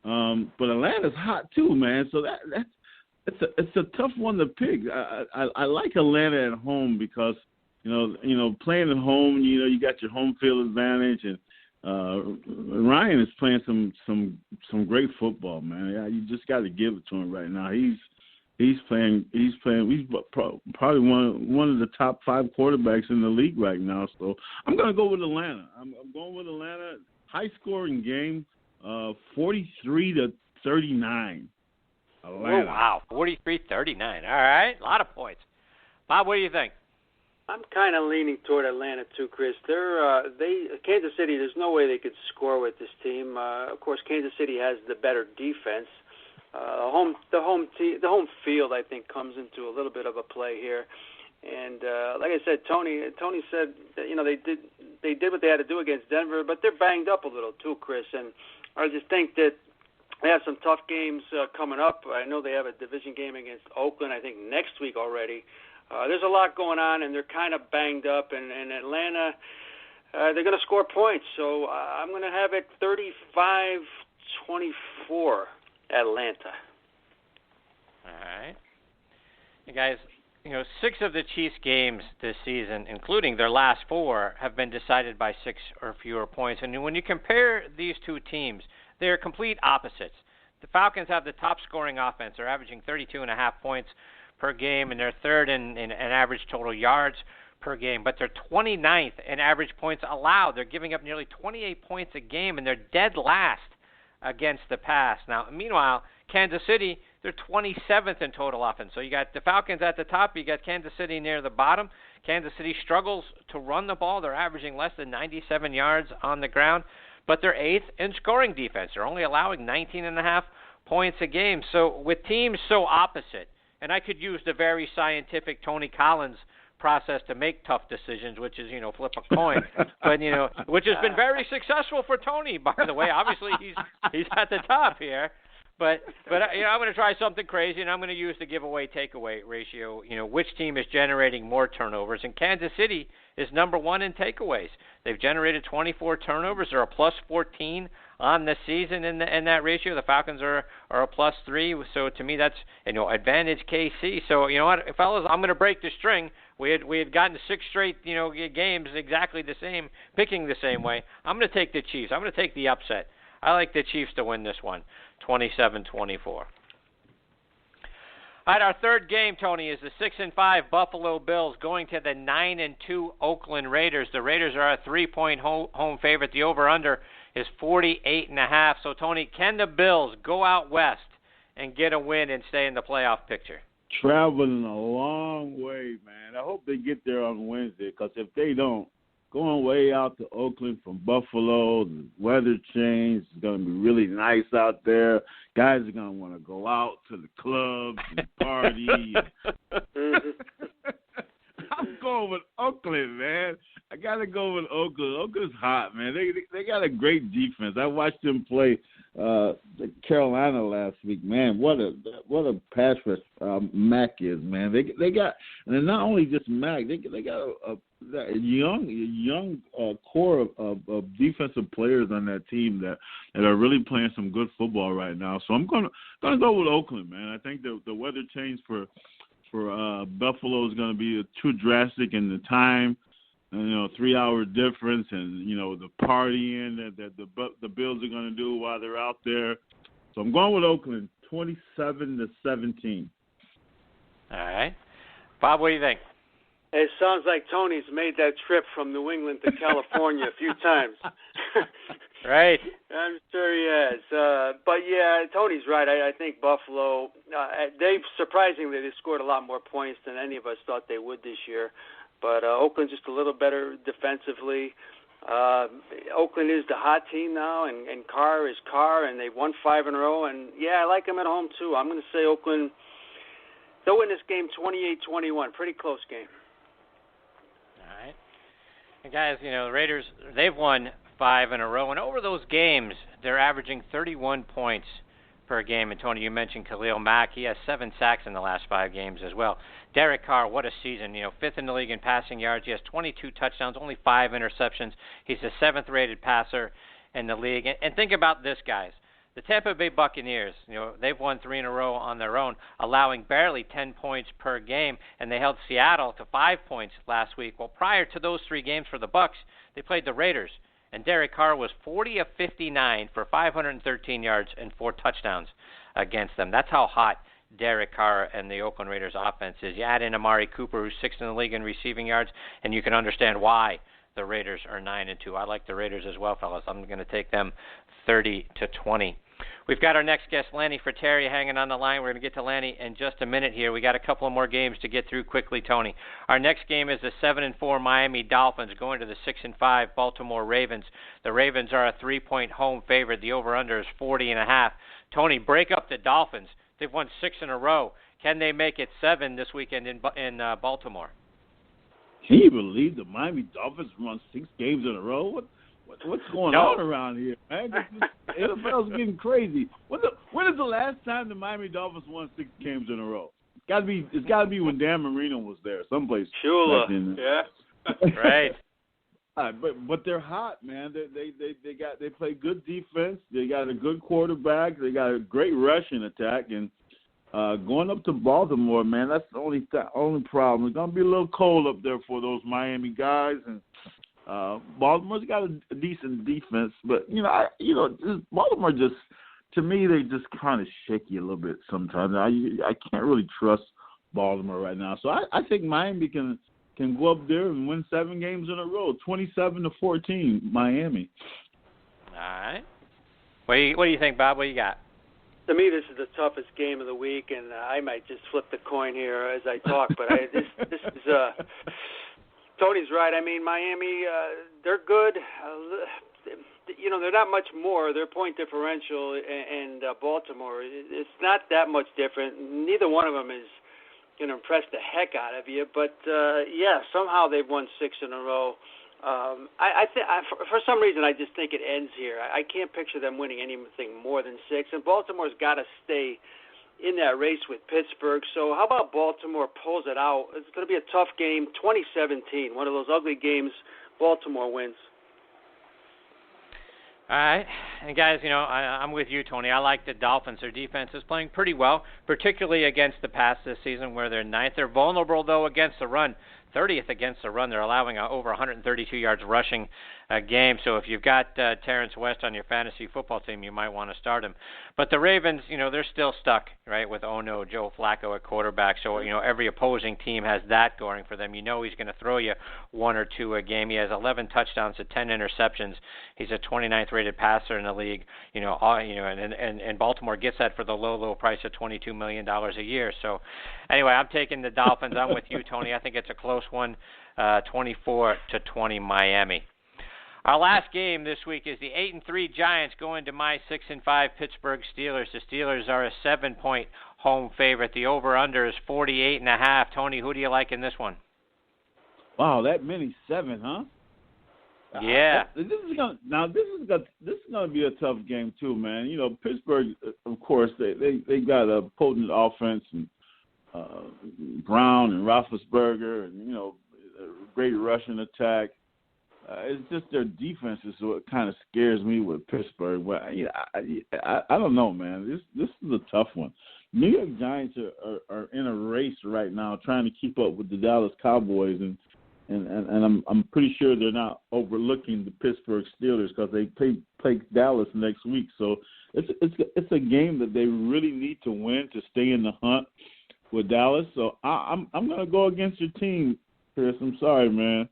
S6: But Atlanta's hot too, man. So it's a tough one to pick. I like Atlanta at home because, playing at home, you got your home field advantage, and Ryan is playing some great football, man. You just got to give it to him right now. He's playing. He's probably one of the top 5 quarterbacks in the league right now. So I'm going to go with Atlanta. I'm going with Atlanta. High scoring game, 43-39. Atlanta.
S2: Oh, wow, 43-39. All right, a lot of points. Bob, what do you think?
S3: I'm kind of leaning toward Atlanta too, Chris. Kansas City. There's no way they could score with this team. Of course, Kansas City has the better defense. The home field, I think, comes into a little bit of a play here. And like I said, Tony said that, they did what they had to do against Denver, but they're banged up a little too, Chris. And I just think that they have some tough games coming up. I know they have a division game against Oakland, I think, next week already. There's a lot going on, and they're kind of banged up. And Atlanta, they're going to score points. So I'm going to have it 35-24 Atlanta.
S2: All right. You guys, 6 of the Chiefs' games this season, including their last 4, have been decided by 6 or fewer points. And when you compare these two teams, they're complete opposites. The Falcons have the top scoring offense. They're averaging 32.5 points per game, and they're third in average total yards per game. But they're 29th in average points allowed. They're giving up nearly 28 points a game, and they're dead last against the pass. Now, meanwhile, Kansas City, they're 27th in total offense. So you got the Falcons at the top. You got Kansas City near the bottom. Kansas City struggles to run the ball. They're averaging less than 97 yards on the ground, but they're 8th in scoring defense. They're only allowing 19.5 points a game. So with teams so opposite, and I could use the very scientific Tony Collins process to make tough decisions, which is, flip a coin, but, which has been very successful for Tony, by the way. Obviously, he's at the top here. But I'm going to try something crazy, and I'm going to use the giveaway-takeaway ratio, which team is generating more turnovers. And Kansas City is number 1 in takeaways. They've generated 24 turnovers. They're a plus 14 on the season in that ratio. The Falcons are a plus 3. So to me, that's, advantage KC. So, you know what, fellas, I'm going to break the string. We had gotten 6 straight, games exactly the same, picking the same way. I'm going to take the Chiefs. I'm going to take the upset. I like the Chiefs to win this one, 27-24. All right, our third game, Tony, is the 6-5 Buffalo Bills going to the 9-2 Oakland Raiders. The Raiders are a 3-point home favorite. The over/under is 48.5. So, Tony, can the Bills go out west and get a win and stay in the playoff picture?
S6: Traveling a long way, man. I hope they get there on Wednesday, because if they don't, going way out to Oakland from Buffalo, the weather change. It's going to be really nice out there. Guys are going to want to go out to the clubs and party. I'm going with Oakland, man. I got to go with Oakland. Oakland's hot, man. They got a great defense. I watched them play Carolina last week, man. What a pass rush Mack is, man. They got, and not only just Mack, they got a young core of defensive players on that team that are really playing some good football right now. So I'm gonna go with Oakland, man. I think the weather change for Buffalo is going to be too drastic in the time. 3-hour difference, and the partying that the Bills are going to do while they're out there. So I'm going with Oakland, 27-17.
S2: All right, Bob, what do you think?
S3: It sounds like Tony's made that trip from New England to California a few times.
S2: Right.
S3: I'm sure he has. But, yeah, Tony's right. I think Buffalo, surprisingly, they scored a lot more points than any of us thought they would this year. But Oakland's just a little better defensively. Oakland is the hot team now, and Carr is Carr, and they've won 5 in a row. And, yeah, I like them at home, too. I'm going to say Oakland, they'll win this game 28-21. Pretty close game.
S2: All right. And, guys, the Raiders, they've won 5 in a row. And over those games, they're averaging 31 points per game. And, Tony, you mentioned Khalil Mack. He has 7 sacks in the last 5 games as well. Derek Carr, what a season. 5th in the league in passing yards. He has 22 touchdowns, only 5 interceptions. He's the 7th-rated passer in the league. And think about this, guys. The Tampa Bay Buccaneers, they've won 3 in a row on their own, allowing barely 10 points per game, and they held Seattle to 5 points last week. Well, prior to those 3 games for the Bucs, they played the Raiders, and Derek Carr was 40 of 59 for 513 yards and 4 touchdowns against them. That's how hot Derek Carr and the Oakland Raiders offense is. You add in Amari Cooper, who's 6th in the league in receiving yards, and you can understand why the Raiders are 9-2. I like the Raiders as well, fellas. I'm going to take them 30-20. We've got our next guest, Lanny Frattare, hanging on the line. We're going to get to Lanny in just a minute here. We got a couple of more games to get through quickly, Tony. Our next game is the 7-4 Miami Dolphins going to the 6-5 Baltimore Ravens. The Ravens are a 3-point home favorite. The over/under is 40.5. Tony, break up the Dolphins. They've won 6 in a row. Can they make it 7 this weekend in Baltimore?
S6: Can you believe the Miami Dolphins won 6 games in a row? What's going on around here, man? NFL's getting crazy. When is the last time the Miami Dolphins won 6 games in a row? It's got to be when Dan Marino was there, someplace.
S3: Shula, yeah.
S2: Right.
S6: But they're hot, man. They play good defense. They got a good quarterback. They got a great rushing attack, and going up to Baltimore, man, that's the only problem. It's gonna be a little cold up there for those Miami guys, and Baltimore's got a decent defense, but Baltimore just, to me, they just kind of shaky a little bit sometimes. I can't really trust Baltimore right now, so I think Miami can go up there and win 7 games in a row, 27-14, Miami.
S2: All right. What do you think, Bob? What do you got?
S3: To me, this is the toughest game of the week, and I might just flip the coin here as I talk. But this is Tony's right. I mean, Miami, they're good. They're not much more. Their point differential and Baltimore, it's not that much different. Neither one of them is going to impress the heck out of you. But, somehow they've won 6 in a row. For some reason, I just think it ends here. I can't picture them winning anything more than 6. And Baltimore's got to stay in that race with Pittsburgh. So how about Baltimore pulls it out? It's going to be a tough game, 2017, one of those ugly games. Baltimore wins.
S2: All right. And, guys, I'm with you, Tony. I like the Dolphins. Their defense is playing pretty well, particularly against the pass this season where they're 9th. They're vulnerable, though, against the run. 30th against the run. They're allowing over 132 yards rushing a game. So if you've got Terrence West on your fantasy football team, you might want to start him. But the Ravens, they're still stuck, right, with Joe Flacco at quarterback. So, every opposing team has that going for them. He's going to throw you 1 or 2 a game. He has 11 touchdowns to 10 interceptions. He's a 29th rated passer in the league. And Baltimore gets that for the low price of $22 million a year. So, anyway, I'm taking the Dolphins. I'm with you, Tony. I think it's a close one, 24-20 Miami. Our last game this week is the 8-3 Giants going to my 6-5 Pittsburgh Steelers. The Steelers are a 7-point home favorite. The over/under is 48.5. Tony, who do you like in this one?
S6: Wow, that many 7, huh?
S2: Yeah.
S6: This is gonna be a tough game too, man. Pittsburgh, of course, they got a potent offense and Brown and Roethlisberger, and a great rushing attack. It's just their defense is what kind of scares me with Pittsburgh. But I don't know, man. This is a tough one. New York Giants are in a race right now, trying to keep up with the Dallas Cowboys, and I'm pretty sure they're not overlooking the Pittsburgh Steelers because they play Dallas next week. So it's a game that they really need to win to stay in the hunt with Dallas. So I'm going to go against your team, Chris. I'm sorry, man.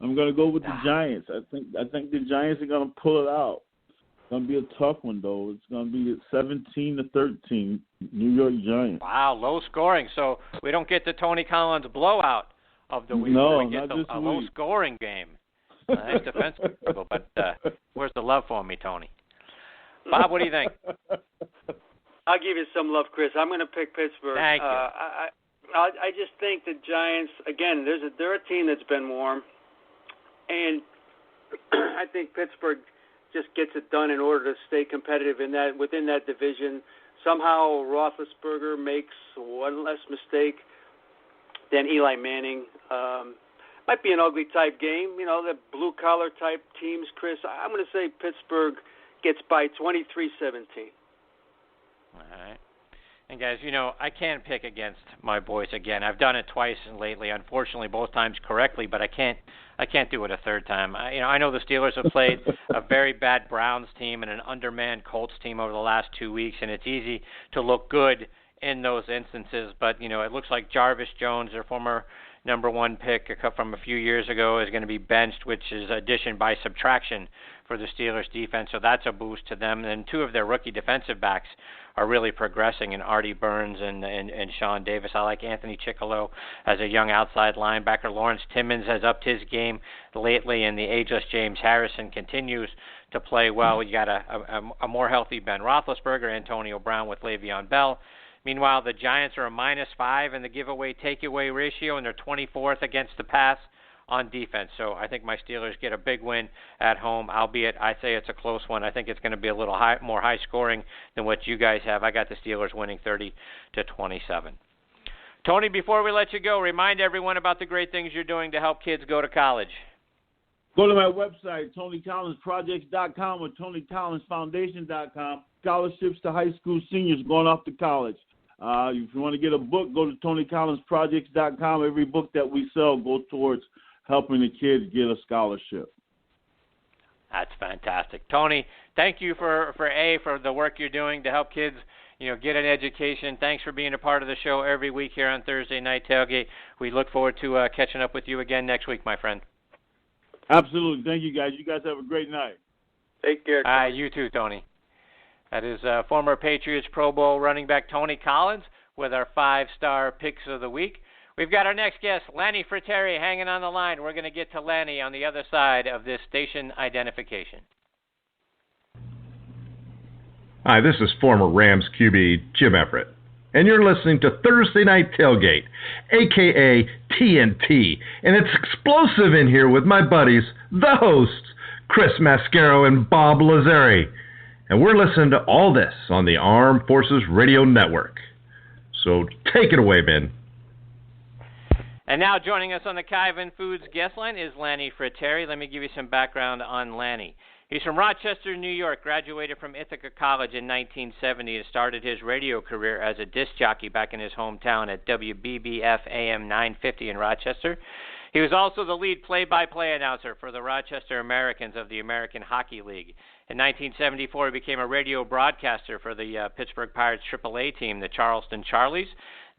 S6: I'm gonna go with the Giants. I think the Giants are gonna pull it out. It's gonna be a tough one though. It's gonna be 17-13, New York Giants.
S2: Wow, low scoring. So we don't get the Tony Collins blowout of the week.
S6: No,
S2: we get
S6: not this
S2: a
S6: week.
S2: low scoring game. Nice defensive people, but where's the love for me, Tony? Bob, what do you think?
S3: I'll give you some love, Chris. I'm going to pick Pittsburgh.
S2: Thank you.
S3: I just think the Giants, again, they're a team that's been warm, and I think Pittsburgh just gets it done in order to stay competitive within that division. Somehow Roethlisberger makes one less mistake than Eli Manning. Might be an ugly type game, the blue collar type teams. Chris, I'm going to say Pittsburgh gets by 23-17.
S2: All right. And guys, I can't pick against my boys again. I've done it twice lately, unfortunately, both times correctly, but I can't do it a third time. I know the Steelers have played a very bad Browns team and an undermanned Colts team over the last 2 weeks, and it's easy to look good in those instances. But it looks like Jarvis Jones, their former number one pick from a few years ago, is going to be benched, which is addition by subtraction for the Steelers defense. So that's a boost to them. And two of their rookie defensive backs are really progressing in Artie Burns and Sean Davis. I like Anthony Chickillo as a young outside linebacker. Lawrence Timmons has upped his game lately, and the ageless James Harrison continues to play well. You got a more healthy Ben Roethlisberger, Antonio Brown with Le'Veon Bell. Meanwhile, the Giants are a -5 in the giveaway takeaway ratio, and they're 24th against the pass on defense. So I think my Steelers get a big win at home, albeit I say it's a close one. I think it's going to be a little more high scoring than what you guys have. I got the Steelers winning 30-27. Tony, before we let you go, remind everyone about the great things you're doing to help kids go to college.
S6: Go to my website, TonyCollinsProjects.com or TonyCollinsFoundation.com. Scholarships to high school seniors going off to college. If you want to get a book, go to TonyCollinsProjects.com. Every book that we sell goes towards helping the kids get a scholarship.
S2: That's fantastic. Tony, thank you for the work you're doing to help kids, get an education. Thanks for being a part of the show every week here on Thursday Night Tailgate. We look forward to catching up with you again next week, my friend.
S6: Absolutely. Thank you, guys. You guys have a great night.
S3: Take care.
S2: You too, Tony. That is former Patriots Pro Bowl running back Tony Collins with our 5-star picks of the week. We've got our next guest, Lanny Frattare, hanging on the line. We're going to get to Lanny on the other side of this station identification.
S7: Hi, this is former Rams QB Jim Everett, and you're listening to Thursday Night Tailgate, a.k.a. TNT, and it's explosive in here with my buddies, the hosts, Chris-Mascaro and Bob-Lazzari. And we're listening to all this on the Armed Forces Radio Network. So take it away, Ben.
S2: And now joining us on the Kaiven Foods guest line is Lanny Frattare. Let me give you some background on Lanny. He's from Rochester, New York, graduated from Ithaca College in 1970 and started his radio career as a disc jockey back in his hometown at WBBF AM 950 in Rochester. He was also the lead play-by-play announcer for the Rochester Americans of the American Hockey League. In 1974, he became a radio broadcaster for the Pittsburgh Pirates AAA team, the Charleston Charlies.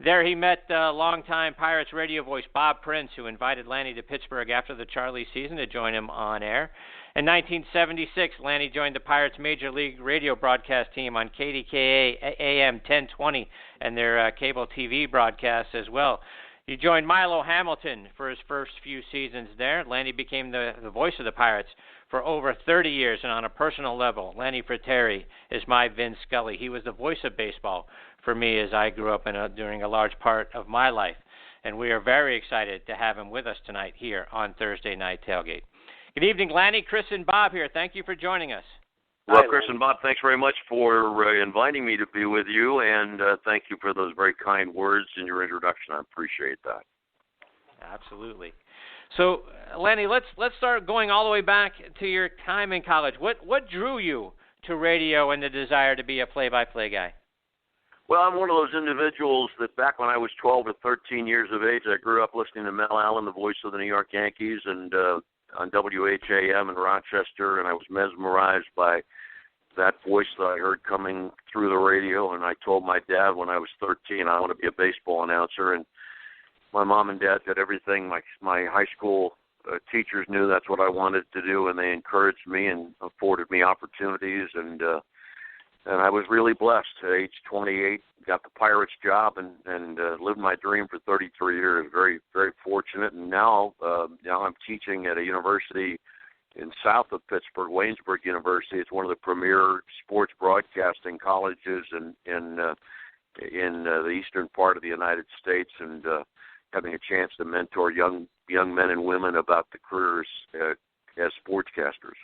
S2: There he met longtime Pirates radio voice Bob Prince, who invited Lanny to Pittsburgh after the Charlie season to join him on air. In 1976, Lanny joined the Pirates Major League radio broadcast team on KDKA AM 1020 and their cable TV broadcasts as well. He joined Milo Hamilton for his first few seasons there. Lanny became the voice of the Pirates for over 30 years, and on a personal level, Lanny Frattare is my Vin Scully. He was the voice of baseball for me as I grew up during a large part of my life, and we are very excited to have him with us tonight here on Thursday Night Tailgate. Good evening, Lanny. Chris and Bob here. Thank you for joining us.
S8: Well, Chris and Bob, thanks very much for inviting me to be with you, and thank you for those very kind words in your introduction. I appreciate that.
S2: Absolutely. So, Lanny, let's start going all the way back to your time in college. What drew you to radio and the desire to be a play-by-play guy?
S8: Well, I'm one of those individuals that back when I was 12 or 13 years of age, I grew up listening to Mel Allen, the voice of the New York Yankees, and on WHAM in Rochester, and I was mesmerized by that voice that I heard coming through the radio, and I told my dad when I was 13 I want to be a baseball announcer, and my mom and dad did everything. My high school teachers knew that's what I wanted to do, and they encouraged me and afforded me opportunities. And I was really blessed. At age 28, got the Pirates job and lived my dream for 33 years. Very, very fortunate. And now I'm teaching at a university in south of Pittsburgh, Waynesburg University. It's one of the premier sports broadcasting colleges in the eastern part of the United States, and having a chance to mentor young men and women about the careers as sportscasters.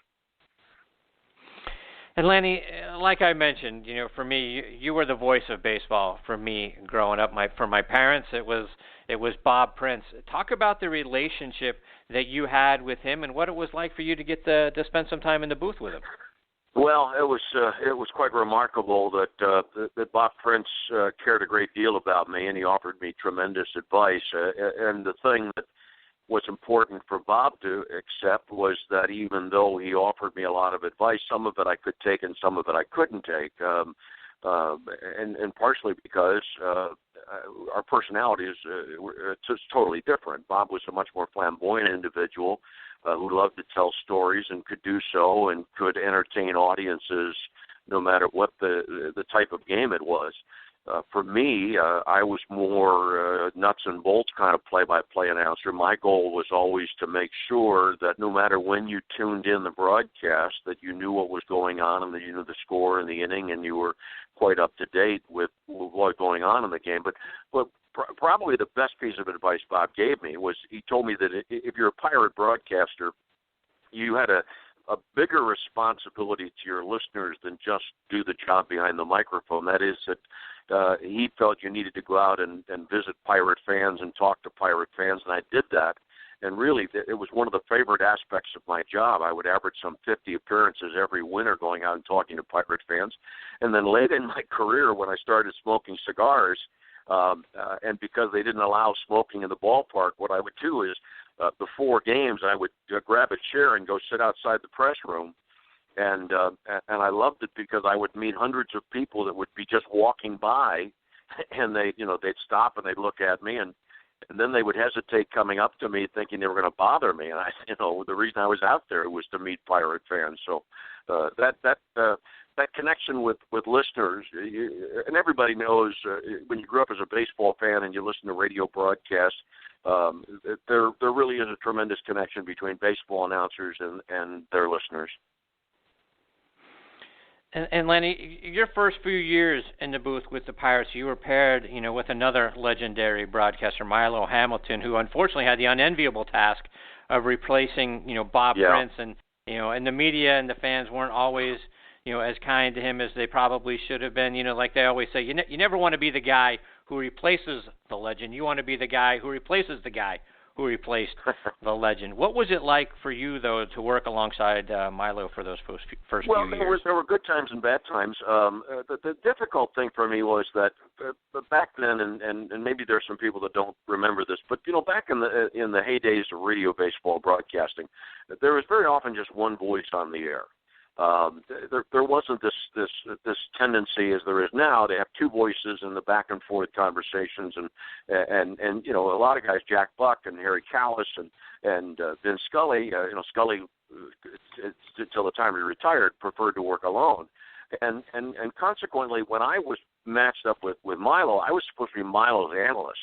S2: And Lanny, like I mentioned, for me, you were the voice of baseball for me growing up. For my parents, it was Bob Prince. Talk about the relationship that you had with him and what it was like for you to get to spend some time in the booth with him.
S8: Well, it was quite remarkable that Bob Prince cared a great deal about me, and he offered me tremendous advice. And the thing that was important for Bob to accept was that even though he offered me a lot of advice, some of it I could take and some of it I couldn't take, and partially because our personalities were just totally different. Bob was a much more flamboyant individual who loved to tell stories and could do so and could entertain audiences no matter what the type of game it was. For me, I was more nuts and bolts kind of play-by-play announcer. My goal was always to make sure that no matter when you tuned in the broadcast, that you knew what was going on and that you knew the score and the inning, and you were quite up to date with what was going on in the game. But probably the best piece of advice Bob gave me was he told me that if you're a Pirate broadcaster, you had a bigger responsibility to your listeners than just do the job behind the microphone. That is that he felt you needed to go out and visit Pirate fans and talk to Pirate fans, and I did that. And really, it was one of the favorite aspects of my job. I would average some 50 appearances every winter going out and talking to Pirate fans. And then late in my career, when I started smoking cigars, and because they didn't allow smoking in the ballpark, what I would do is before games, I would grab a chair and go sit outside the press room. And I loved it because I would meet hundreds of people that would be just walking by, and they'd stop and they'd look at me, and then they would hesitate coming up to me thinking they were going to bother me. And the reason I was out there was to meet Pirate fans. So that connection with listeners, and everybody knows when you grew up as a baseball fan and you listen to radio broadcasts, there really is a tremendous connection between baseball announcers and their listeners.
S2: And Lanny, your first few years in the booth with the Pirates, you were paired, with another legendary broadcaster, Milo Hamilton, who unfortunately had the unenviable task of replacing, Bob Prince, and the media and the fans weren't always, as kind to him as they probably should have been. Like they always say, you never want to be the guy who replaces the legend. You want to be the guy who replaces the guy who replaced the legend. What was it like for you, though, to work alongside Milo for those first few years?
S8: There were good times and bad times. The difficult thing for me was that back then, and maybe there's some people that don't remember this, but back in the heydays of radio baseball broadcasting, there was very often just one voice on the air. There wasn't this tendency as there is now to have two voices in the back and forth conversations, and a lot of guys, Jack Buck and Harry Callis and Vin Scully, Scully until the time he retired preferred to work alone, and consequently when I was matched up with Milo, I was supposed to be Milo's analyst.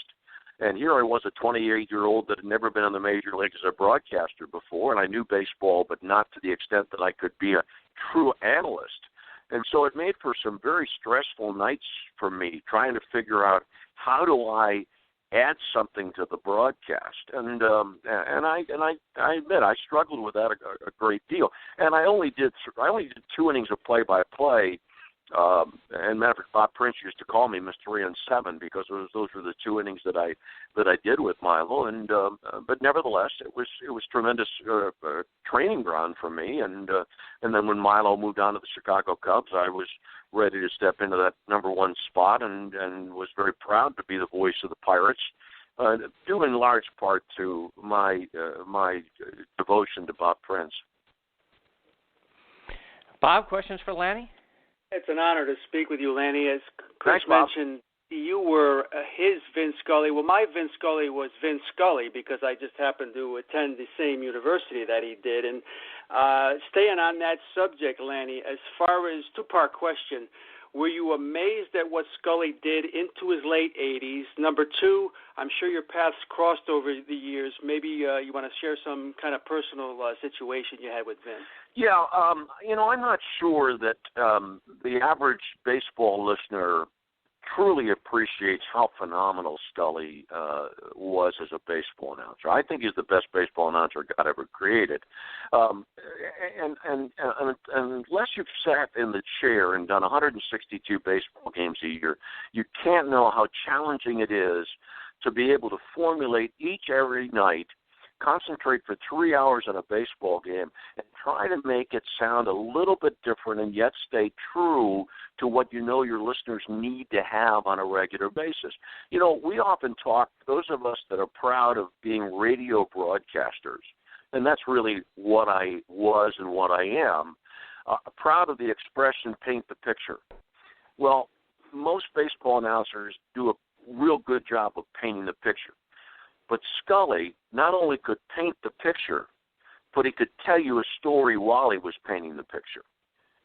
S8: And here I was, a 28-year-old that had never been in the major leagues as a broadcaster before, and I knew baseball, but not to the extent that I could be a true analyst. And so it made for some very stressful nights for me, trying to figure out how do I add something to the broadcast. And I admit I struggled with that a great deal. And I only did 2 innings of play-by-play. And matter of fact, Bob Prince used to call me Mr. 3 and 7 because those were the 2 innings that I did with Milo, and but nevertheless, it was tremendous training ground for me, and then when Milo moved on to the Chicago Cubs, I was ready to step into that number 1 spot, and was very proud to be the voice of the Pirates, due in large part to my devotion to Bob Prince.
S2: Bob, questions for Lanny?
S3: It's an honor to speak with you, Lanny. As Chris
S8: Thanks, Bob.
S3: mentioned, you were his Vin Scully. Well, my Vin Scully was Vin Scully because I just happened to attend the same university that he did. And staying on that subject, Lanny, as far as two-part question, were you amazed at what Scully did into his late 80s? Number two, I'm sure your paths crossed over the years. Maybe you want to share some kind of personal situation you had with Vin.
S8: Yeah, I'm not sure that the average baseball listener truly appreciates how phenomenal Scully was as a baseball announcer. I think he's the best baseball announcer God ever created. And unless you've sat in the chair and done 162 baseball games a year, you can't know how challenging it is to be able to formulate every night, concentrate for 3 hours on a baseball game, and try to make it sound a little bit different and yet stay true to what you know your listeners need to have on a regular basis. We often talk, those of us that are proud of being radio broadcasters, and that's really what I was and what I am, proud of the expression paint the picture. Well, most baseball announcers do a real good job of painting the picture. But Scully not only could paint the picture, but he could tell you a story while he was painting the picture.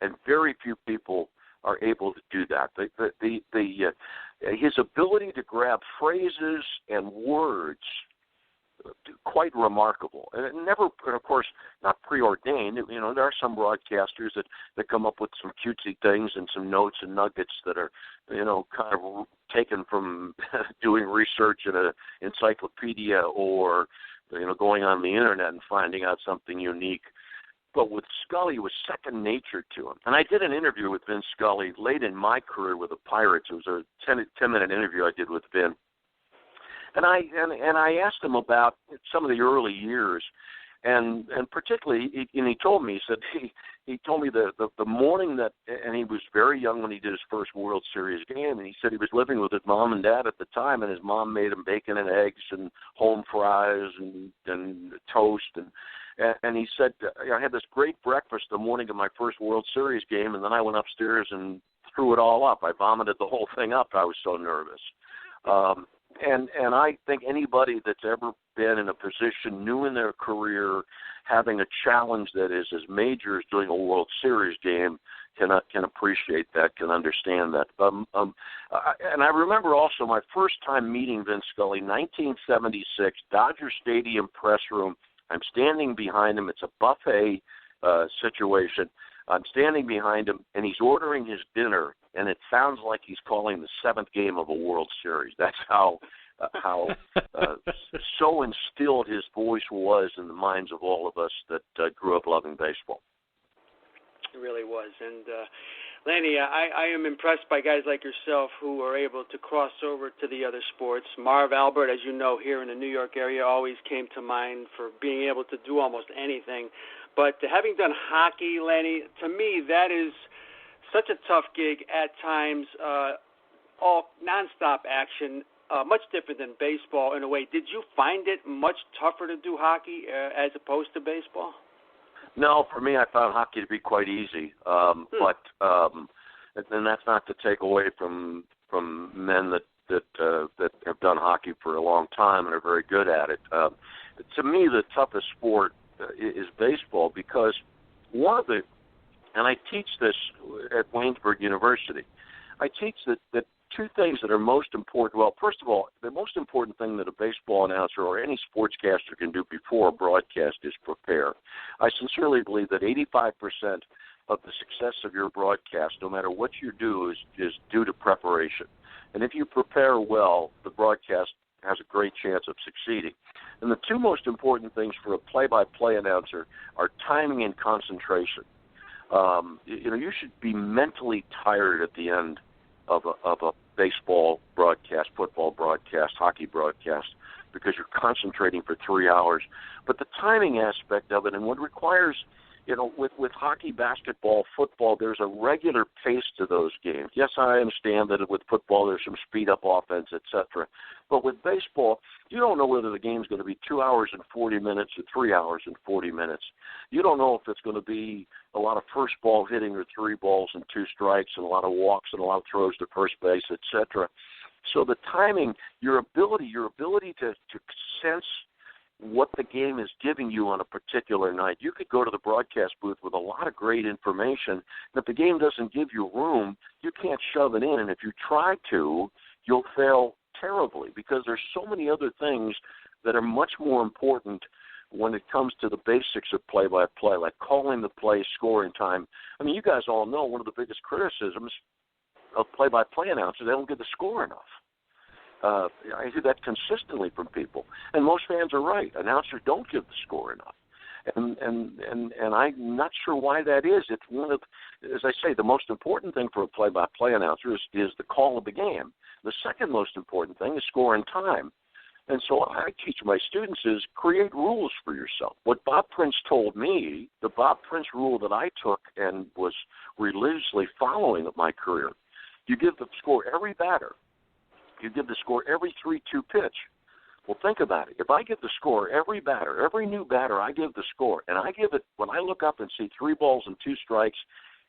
S8: And very few people are able to do that. His ability to grab phrases and words, quite remarkable. And it never, and of course, not preordained. There are some broadcasters that come up with some cutesy things and some notes and nuggets that are, kind of taken from doing research in an encyclopedia or, going on the internet and finding out something unique. But with Scully, it was second nature to him. And I did an interview with Vin Scully late in my career with the Pirates. It was a 10-minute interview I did with Vin. And I asked him about some of the early years, and particularly, he told me, he told me the morning that, and he was very young when he did his first World Series game, and he said he was living with his mom and dad at the time, and his mom made him bacon and eggs and home fries and toast, and he said, I had this great breakfast the morning of my first World Series game, and then I went upstairs and threw it all up. I vomited the whole thing up. I was so nervous. And I think anybody that's ever been in a position new in their career, having a challenge that is as major as doing a World Series game, can appreciate that, can understand that. And I remember also my first time meeting Vin Scully, 1976, Dodger Stadium press room. I'm standing behind him. It's a buffet situation. I'm standing behind him, and he's ordering his dinner, and it sounds like he's calling the seventh game of a World Series. That's how so instilled his voice was in the minds of all of us that grew up loving baseball.
S3: It really was. And, Lanny, I am impressed by guys like yourself who are able to cross over to the other sports. Marv Albert, as you know, here in the New York area, always came to mind for being able to do almost anything. But having done hockey, Lanny, to me, that is such a tough gig at times, all nonstop action, much different than baseball in a way. Did you find it much tougher to do hockey as opposed to baseball?
S8: No, for me, I found hockey to be quite easy. But and that's not to take away from men that have done hockey for a long time and are very good at it. To me, the toughest sport is baseball, because and I teach this at Waynesburg University, I teach that two things that are most important. Well, first of all, the most important thing that a baseball announcer or any sportscaster can do before a broadcast is prepare. I sincerely believe that 85% of the success of your broadcast, no matter what you do, is due to preparation. And if you prepare well, the broadcast has a great chance of succeeding. And the two most important things for a play-by-play announcer are timing and concentration. You should be mentally tired at the end of a baseball broadcast, football broadcast, hockey broadcast, because you're concentrating for 3 hours. But the timing aspect of it, and what requires, with hockey, basketball, football, there's a regular pace to those games. Yes, I understand that with football there's some speed-up offense, etc. But with baseball, you don't know whether the game's going to be 2 hours and 40 minutes or 3 hours and 40 minutes. You don't know if it's going to be a lot of first ball hitting or 3 balls and 2 strikes and a lot of walks and a lot of throws to first base, etc. So the timing, your ability to sense what the game is giving you on a particular night. You could go to the broadcast booth with a lot of great information, and if the game doesn't give you room, you can't shove it in, and if you try to, you'll fail terribly because there's so many other things that are much more important when it comes to the basics of play-by-play, like calling the play, scoring time. I mean, you guys all know one of the biggest criticisms of play-by-play announcers, they don't give the score enough. I hear that consistently from people, and most fans are right. Announcers don't give the score enough, and I'm not sure why that is. It's one of, as I say, the most important thing for a play-by-play announcer is the call of the game. The second most important thing is scoring time, and so I teach my students is create rules for yourself. What Bob Prince told me, the Bob Prince rule that I took and was religiously following of my career, you give the score every batter. You give the score every 3-2 pitch. Well, think about it. If I give the score every batter, every new batter, I give the score, and I give it when I look up and see 3 balls and 2 strikes,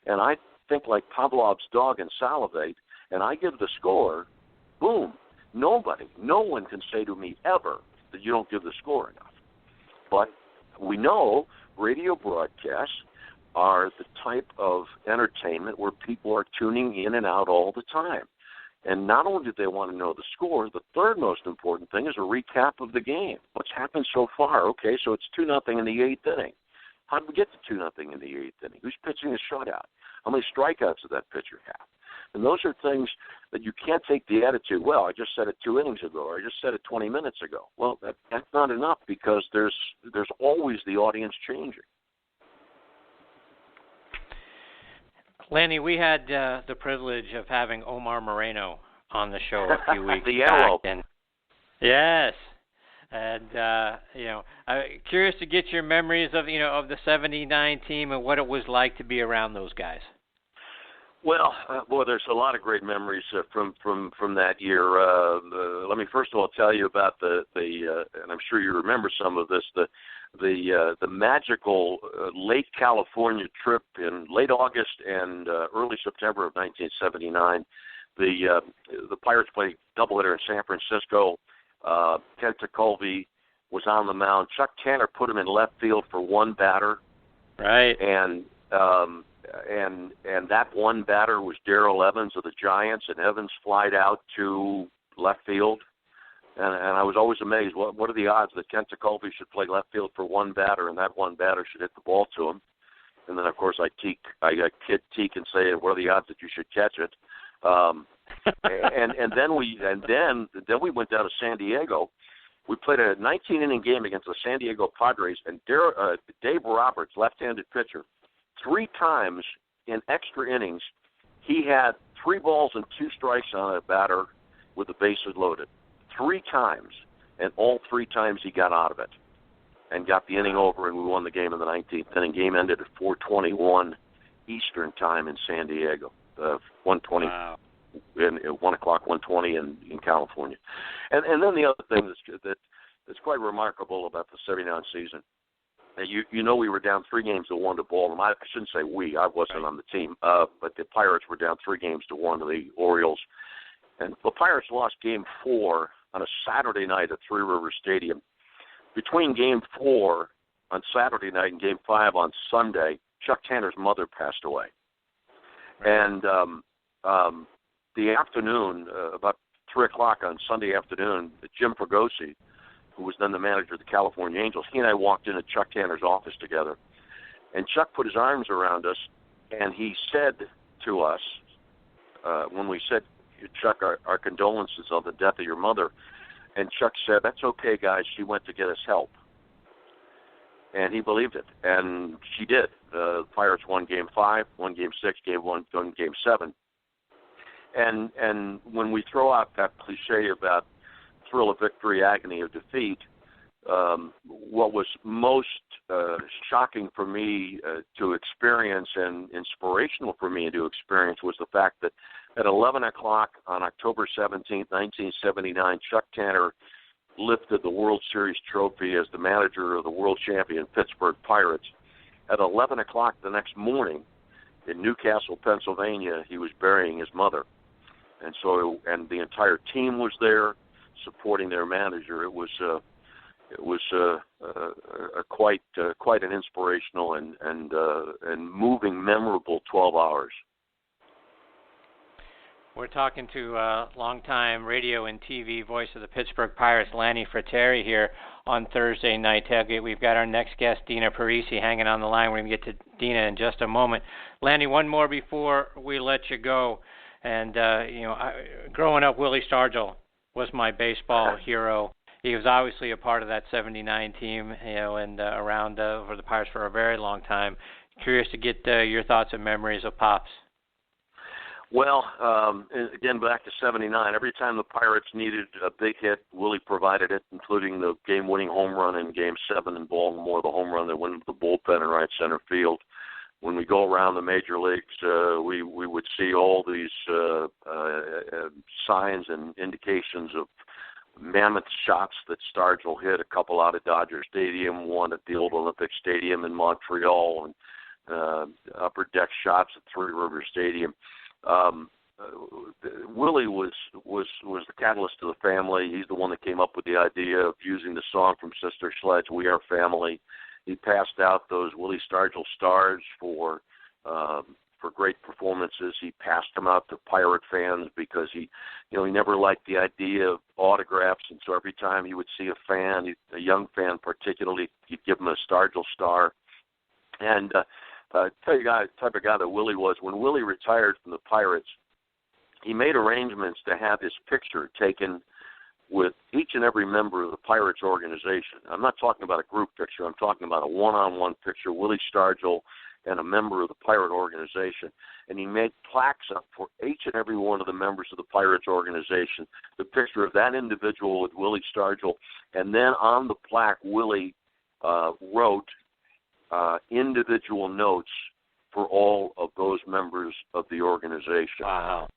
S8: and I think like Pavlov's dog and salivate, and I give the score, boom, no one can say to me ever that you don't give the score enough. But we know radio broadcasts are the type of entertainment where people are tuning in and out all the time. And not only do they want to know the score, the third most important thing is a recap of the game. What's happened so far? Okay, so it's 2-0 in the 8th inning. How did we get to 2-0 in the 8th inning? Who's pitching a shutout? How many strikeouts did that pitcher have? And those are things that you can't take the attitude, well, I just said it 2 innings ago, or I just said it 20 minutes ago. Well, that's not enough because there's always the audience changing.
S2: Lenny, we had the privilege of having Omar Moreno on the show a few weeks
S8: the
S2: back. And yes. And, I'm curious to get your memories of the 79 team and what it was like to be around those guys.
S8: Well, there's a lot of great memories from that year. Let me first of all tell you about the and I'm sure you remember some of this, the magical late California trip in late August and early September of 1979. The Pirates played doubleheader in San Francisco. Ken Tekulve was on the mound. Chuck Tanner put him in left field for one batter. Right. And that one batter was Darrell Evans of the Giants, and Evans flied out to left field. And I was always amazed, what are the odds that Ken Tekulve should play left field for one batter, and that one batter should hit the ball to him? And then, of course, I kid Teak and say, what are the odds that you should catch it? and then we went down to San Diego. We played a 19-inning game against the San Diego Padres, and Dave Roberts, left-handed pitcher, 3 times in extra innings, he had 3 balls and 2 strikes on a batter with the bases loaded. 3 times, and all 3 times he got out of it and got the inning over, and we won the game in the 19th inning. Game ended at 4:21 Eastern time in San Diego, 1:20 at 1 o'clock, 1:20 in California. And then the other thing that's quite remarkable about the 79 season, we were down 3-1 to Baltimore. I shouldn't say we. I wasn't on the team, but the Pirates were down 3-1 to the Orioles. And the Pirates lost Game 4 on a Saturday night at Three Rivers Stadium. Between Game 4 on Saturday night and Game 5 on Sunday, Chuck Tanner's mother passed away. And the afternoon, about 3 o'clock on Sunday afternoon, Jim Fregosi, who was then the manager of the California Angels, he and I walked into Chuck Tanner's office together. And Chuck put his arms around us, and he said to us, when we said, Chuck, our condolences on the death of your mother, and Chuck said, that's okay, guys, she went to get us help. And he believed it, and she did. The Pirates won Game 5, won Game 6, Game 1, won Game 7. And when we throw out that cliche about thrill of victory, agony of defeat, what was most shocking for me to experience and inspirational for me to experience was the fact that at 11 o'clock on October 17, 1979, Chuck Tanner lifted the World Series trophy as the manager of the world champion Pittsburgh Pirates. At 11 o'clock the next morning in Newcastle, Pennsylvania, he was burying his mother. and the entire team was there supporting their manager. It was quite an inspirational and moving, memorable 12 hours.
S2: We're talking to longtime radio and TV voice of the Pittsburgh Pirates, Lanny Frattare, here on Thursday Night Tailgate. We've got our next guest, Dina Parise, hanging on the line. We're going to get to Dina in just a moment. Lanny, one more before we let you go. And, growing up, Willie Stargell was my baseball hero. He was obviously a part of that 79 team, and around for the Pirates for a very long time. Curious to get your thoughts and memories of Pops.
S8: Well, again, back to 79, every time the Pirates needed a big hit, Willie provided it, including the game-winning home run in Game 7 in Baltimore, the home run that went into the bullpen in right center field. When we go around the major leagues, we would see all these signs and indications of mammoth shots that Stargell hit, a couple out of Dodger Stadium, one at the old Olympic Stadium in Montreal, and upper deck shots at Three Rivers Stadium. Willie was the catalyst to the family. He's the one that came up with the idea of using the song from Sister Sledge, "We Are Family." He passed out those Willie Stargell stars for great performances. He passed them out to Pirate fans because he never liked the idea of autographs, and so every time he would see a fan, a young fan particularly, he'd give him a Stargell star. And tell you the type of guy that Willie was. When Willie retired from the Pirates, he made arrangements to have his picture taken with each and every member of the Pirates organization. I'm not talking about a group picture. I'm talking about a one-on-one picture, Willie Stargell and a member of the Pirate organization. And he made plaques up for each and every one of the members of the Pirates organization, the picture of that individual with Willie Stargell. And then on the plaque, Willie wrote individual notes for all of those members of the organization.
S2: Wow.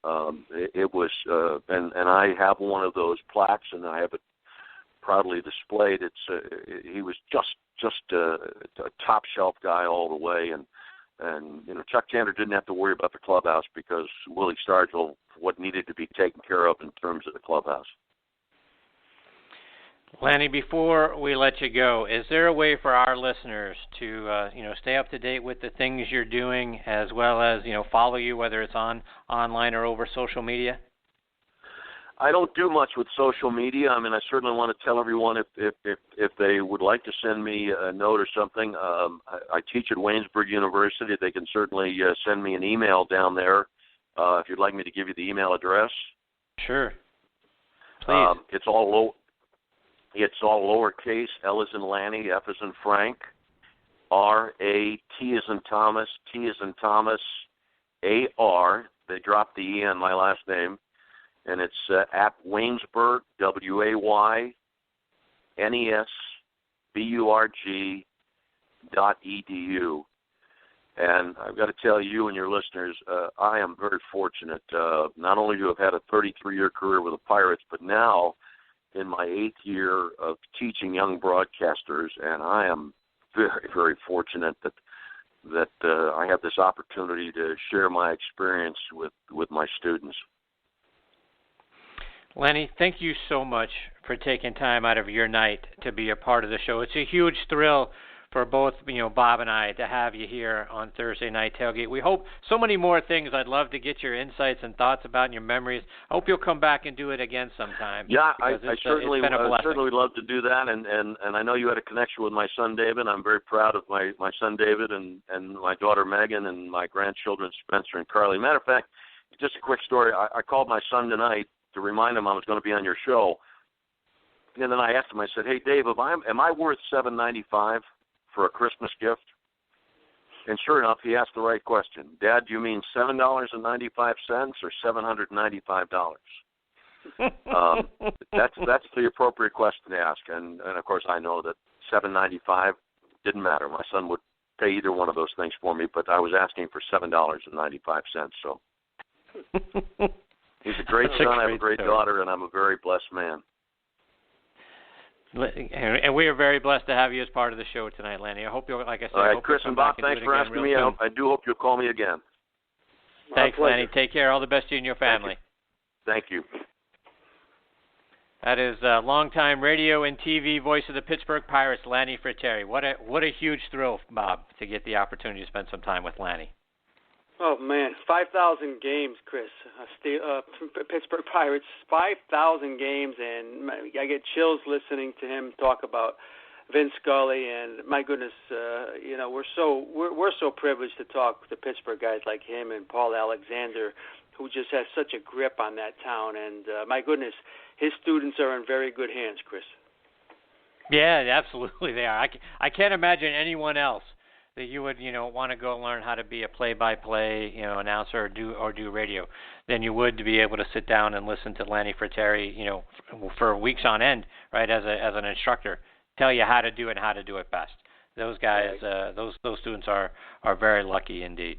S8: It was, and I have one of those plaques, and I have it proudly displayed. He was just a top shelf guy all the way, and Chuck Tanner didn't have to worry about the clubhouse because Willie Stargell, what needed to be taken care of in terms of the clubhouse.
S2: Lanny, before we let you go, is there a way for our listeners to, stay up to date with the things you're doing, as well as, follow you, whether it's online or over social media?
S8: I don't do much with social media. I mean, I certainly want to tell everyone if they would like to send me a note or something. I teach at Waynesburg University. They can certainly send me an email down there if you'd like me to give you the email address.
S2: Sure. Please.
S8: It's all lowercase. L as in Lanny, F as in Frank, R-A-T as in Thomas, T as in Thomas, A-R. They dropped the E on my last name. And it's at Waynesburg, WAYNESBURG.edu. And I've got to tell you and your listeners, I am very fortunate not only to have had a 33-year career with the Pirates, but now in my 8th year of teaching young broadcasters, and I am very, very fortunate that I have this opportunity to share my experience with my students.
S2: Lanny, thank you so much for taking time out of your night to be a part of the show. It's a huge thrill for both, Bob and I to have you here on Thursday Night Tailgate. We hope so many more things. I'd love to get your insights and thoughts about and your memories. I hope you'll come back and do it again sometime.
S8: Yeah, I certainly would love to do that. And I know you had a connection with my son David. I'm very proud of my son David and my daughter Megan and my grandchildren Spencer and Carly. Matter of fact, just a quick story. I called my son tonight to remind him I was going to be on your show. And then I asked him, I said, "Hey, Dave, am I worth $7.95 for a Christmas gift?" And sure enough, he asked the right question. "Dad, do you mean $7.95 or $795?" That's the appropriate question to ask. And of course, I know that $7.95 didn't matter. My son would pay either one of those things for me, but I was asking for $7.95. So he's a great son. I have a great daughter, and I'm a very blessed man.
S2: And we are very blessed to have you as part of the show tonight, Lanny. I hope you'll, like I said,
S8: all right, Chris and Bob, thanks for asking me. I do hope you'll call me again.
S2: Thanks, Lanny. Take care. All the best to you and your family.
S8: Thank you.
S2: That is longtime radio and TV voice of the Pittsburgh Pirates, Lanny Frattare. What a huge thrill, Bob, to get the opportunity to spend some time with Lanny.
S3: Oh, man, 5,000 games, Chris. Pittsburgh Pirates, 5,000 games, and I get chills listening to him talk about Vince Scully, and my goodness, we're so privileged to talk to Pittsburgh guys like him and Paul Alexander, who just has such a grip on that town, and my goodness, his students are in very good hands, Chris.
S2: Yeah, absolutely they are. I can't imagine anyone else that you would, want to go learn how to be a play-by-play, announcer or do radio than you would to be able to sit down and listen to Lanny Frattare, for weeks on end, right, as an instructor, tell you how to do it and how to do it best. Those guys, those students are very lucky indeed.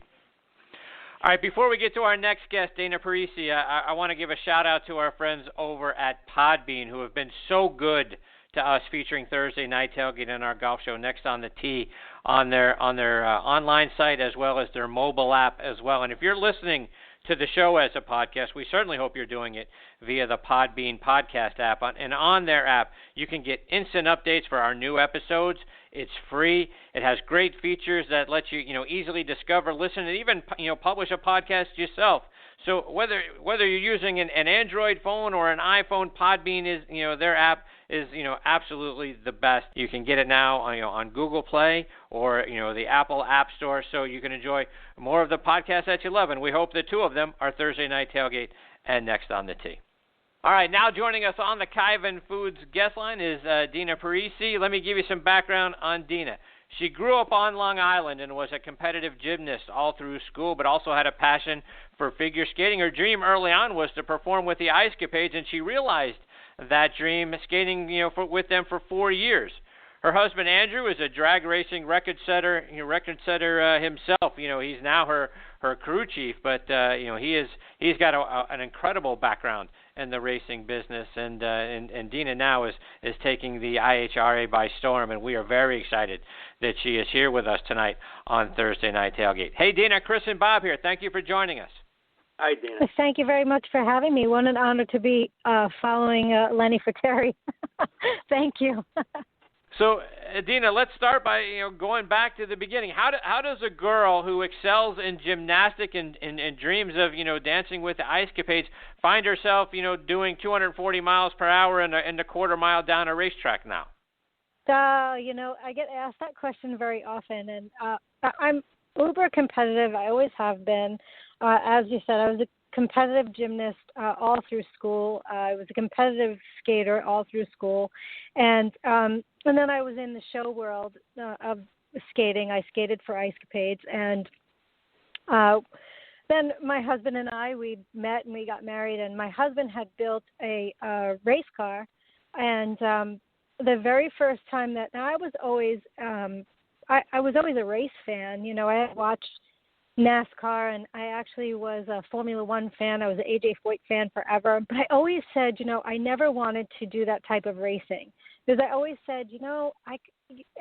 S2: All right, before we get to our next guest, Dina Parise, I want to give a shout-out to our friends over at Podbean who have been so good to us, featuring Thursday Night Tailgate and our golf show Next on the Tee on their online site as well as their mobile app as well. And if you're listening to the show as a podcast, we certainly hope you're doing it via the Podbean podcast app. And on their app, you can get instant updates for our new episodes. It's free. It has great features that let you, easily discover, listen, and even, publish a podcast yourself. So whether you're using an Android phone or an iPhone, Podbean is, their app is, absolutely the best. You can get it now on Google Play or, the Apple App Store, so you can enjoy more of the podcasts that you love. And we hope that two of them are Thursday Night Tailgate and Next on the Tee. All right, now joining us on the Kyvan Foods guest line is Dina Parise. Let me give you some background on Dina. She grew up on Long Island and was a competitive gymnast all through school, but also had a passion for figure skating. Her dream early on was to perform with the Ice Capades, and she realized that dream skating, with them for 4 years. Her husband Andrew is a drag racing record setter himself. He's now her crew chief, but he's got an incredible background in the racing business, and Dina now is taking the IHRA by storm, and we are very excited that she is here with us tonight on Thursday Night Tailgate. Hey, Dina, Chris and Bob here. Thank you for joining us.
S3: Hi, Dina.
S9: Thank you very much for having me. What an honor to be following Lanny Frattare. Thank you.
S2: So, Dina, let's start by going back to the beginning. How does a girl who excels in gymnastics and dreams of dancing with the Ice Capades find herself doing 240 miles per hour in the quarter mile down a racetrack now?
S9: I get asked that question very often, and I'm uber competitive. I always have been. As you said, I was a competitive gymnast all through school. I was a competitive skater all through school, and then I was in the show world of skating. I skated for Ice Capades, and then my husband and we met and we got married. And my husband had built a race car, and the very first time that I was always I was always a race fan. I had watched NASCAR, and I actually was a Formula One fan. I was an AJ Foyt fan forever. But I always said, I never wanted to do that type of racing. Because I always said,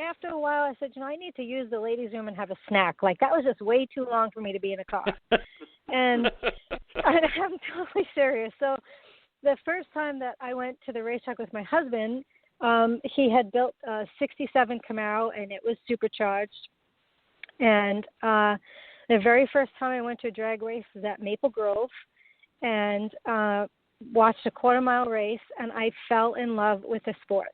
S9: after a while, I said, I need to use the ladies' room and have a snack. Like, that was just way too long for me to be in a car. And I'm totally serious. So the first time that I went to the racetrack with my husband, he had built a 67 Camaro, and it was supercharged. And the very first time I went to a drag race was at Maple Grove, and watched a quarter-mile race, and I fell in love with the sport.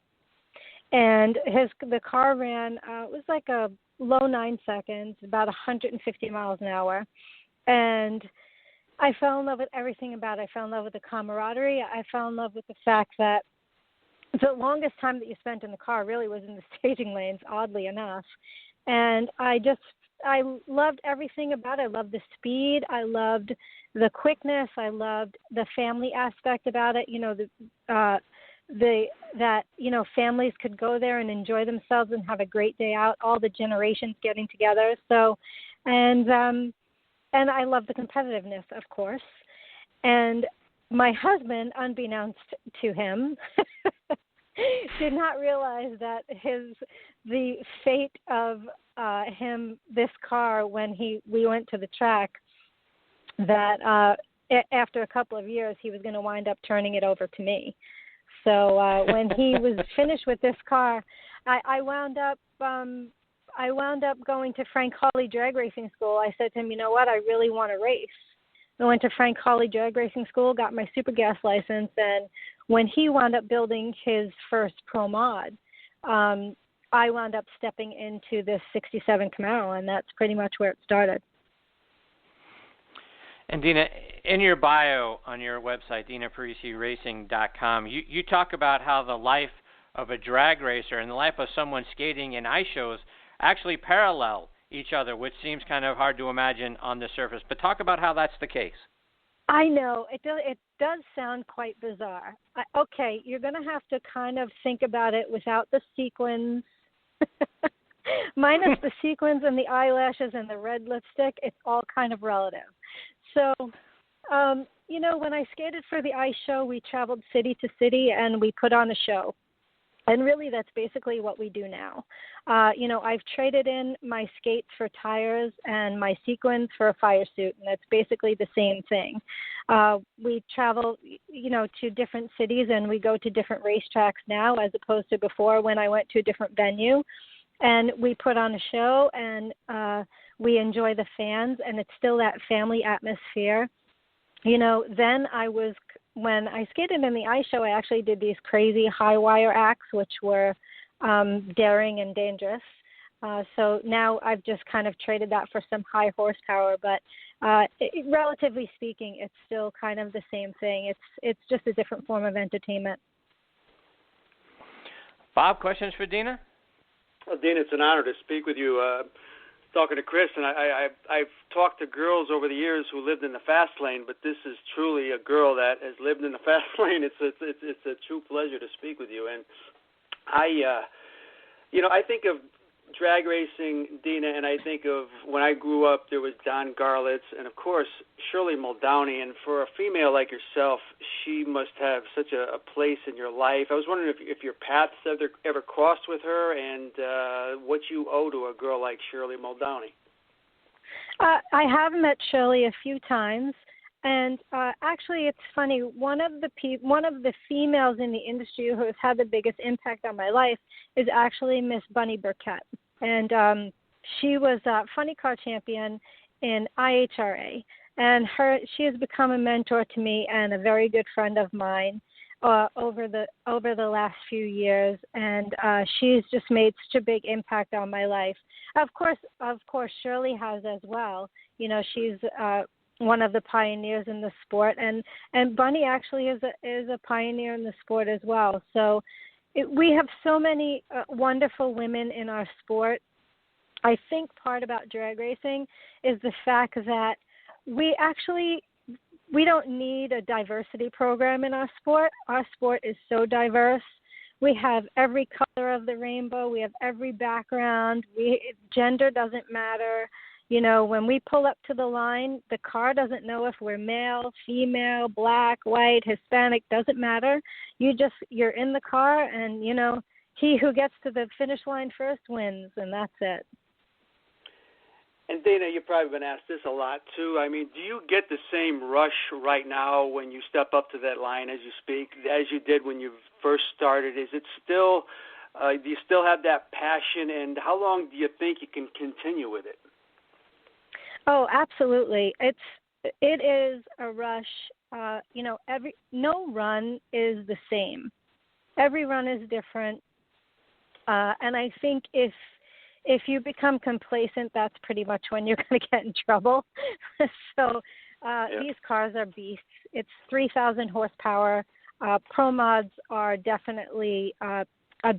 S9: And the car ran, it was like a low 9 seconds, about 150 miles an hour. And I fell in love with everything about it. I fell in love with the camaraderie. I fell in love with the fact that the longest time that you spent in the car really was in the staging lanes, oddly enough. And I loved everything about it. I loved the speed. I loved the quickness. I loved the family aspect about it. Families could go there and enjoy themselves and have a great day out. All the generations getting together. So, and I love the competitiveness, of course. And my husband, unbeknownst to him, did not realize that the fate of this car when we went to the track, that after a couple of years, he was going to wind up turning it over to me. So when he was finished with this car, I wound up going to Frank Hawley Drag Racing School. I said to him, you know what, I really want to race. I went to Frank Hawley Drag Racing School, got my super gas license, and when he wound up building his first Pro Mod, I wound up stepping into this 67 Camaro, and that's pretty much where it started.
S2: And Dina, in your bio on your website, DinaPariseRacing.com, you talk about how the life of a drag racer and the life of someone skating in ice shows actually parallel each other, which seems kind of hard to imagine on the surface. But talk about how that's the case.
S9: I know. It does sound quite bizarre. Okay, you're going to have to kind of think about it without the sequins. Minus the sequins and the eyelashes and the red lipstick, it's all kind of relative. So, when I skated for the ice show, we traveled city to city and we put on a show. And really, that's basically what we do now. I've traded in my skates for tires and my sequins for a fire suit, and that's basically the same thing. We travel, to different cities, and we go to different racetracks now as opposed to before when I went to a different venue. And we put on a show, and we enjoy the fans, and it's still that family atmosphere. Then when I skated in the ice show, I actually did these crazy high wire acts, which were daring and dangerous. So now I've just kind of traded that for some high horsepower, but relatively speaking, it's still kind of the same thing. It's just a different form of entertainment.
S2: Bob, questions for Dina?
S3: Well, Dina, it's an honor to speak with you. Talking to Chris, and I've talked to girls over the years who lived in the fast lane, but this is truly a girl that has lived in the fast lane. It's a true pleasure to speak with you. And I think of drag racing, Dina, and I think of when I grew up, there was Don Garlitz and, of course, Shirley Muldowney. And for a female like yourself, she must have such a place in your life. I was wondering if your paths ever crossed with her and what you owe to a girl like Shirley Muldowney.
S9: I have met Shirley a few times. And actually, it's funny. One of the females in the industry who has had the biggest impact on my life is actually Miss Bunny Burkett, and she was a funny car champion in IHRA, and she has become a mentor to me and a very good friend of mine over the last few years, and she's just made such a big impact on my life. Of course, Shirley has as well. She's one of the pioneers in the sport, and Bunny actually is a pioneer in the sport as well. So we have so many wonderful women in our sport. I think part about drag racing is the fact that we don't need a diversity program in our sport. Our sport is so diverse. We have every color of the rainbow. We have every background. Gender doesn't matter. When we pull up to the line, the car doesn't know if we're male, female, black, white, Hispanic, doesn't matter. You're in the car, and, he who gets to the finish line first wins, and that's it.
S3: And Dana, you've probably been asked this a lot too. I mean, do you get the same rush right now when you step up to that line as you speak, as you did when you first started? Is it still, do you still have that passion, and how long do you think you can continue with it?
S9: Oh, absolutely. It is a rush. No run is the same. Every run is different. And I think if you become complacent, that's pretty much when you're going to get in trouble. So these cars are beasts. It's 3,000 horsepower. Pro Mods are definitely a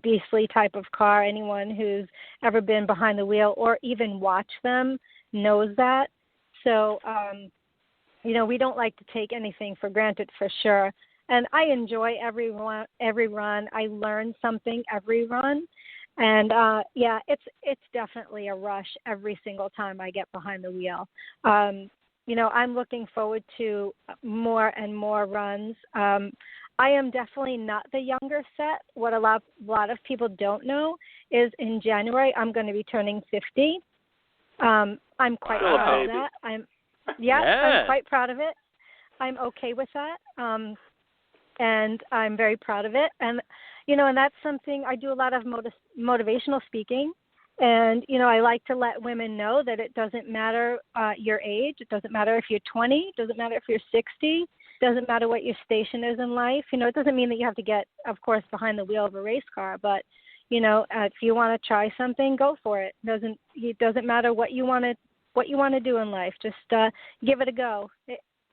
S9: beastly type of car. Anyone who's ever been behind the wheel or even watched them knows that. So, we don't like to take anything for granted, for sure. And I enjoy every run. I learn something every run. And, it's definitely a rush every single time I get behind the wheel. I'm looking forward to more and more runs. I am definitely not the younger set. What a lot of people don't know is in January I'm going to be turning 50. I'm quite proud of that. I'm quite proud of it. I'm okay with that. And I'm very proud of it. And, and that's something I do a lot of motivational speaking. And, I like to let women know that it doesn't matter your age. It doesn't matter if you're 20. It doesn't matter if you're 60. It doesn't matter what your station is in life. It doesn't mean that you have to get, of course, behind the wheel of a race car. But, if you want to try something, go for it. It doesn't matter what you want to do in life. Just give it a go.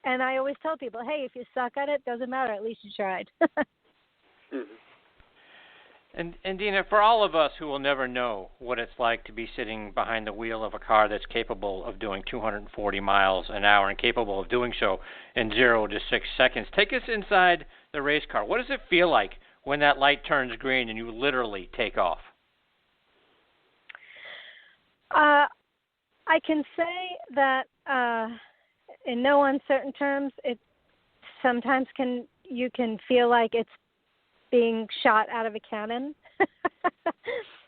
S9: And I always tell people, hey, if you suck at it, doesn't matter. At least you tried.
S2: And Dina, for all of us who will never know what it's like to be sitting behind the wheel of a car that's capable of doing 240 miles an hour and capable of doing so in 0 to 6 seconds, take us inside the race car. What does it feel like when that light turns green and you literally take off?
S9: I can say that in no uncertain terms, it sometimes you can feel like it's being shot out of a cannon.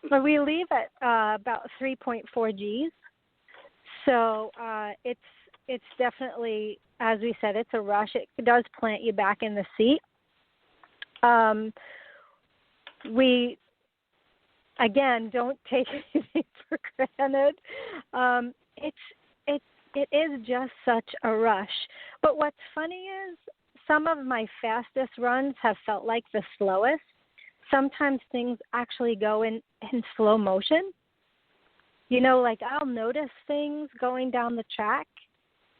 S9: But we leave at about 3.4 Gs. So it's definitely, as we said, it's a rush. It does plant you back in the seat. We, again, don't take anything for granted. It is just such a rush. But what's funny is some of my fastest runs have felt like the slowest. Sometimes things actually go in slow motion. Like I'll notice things going down the track.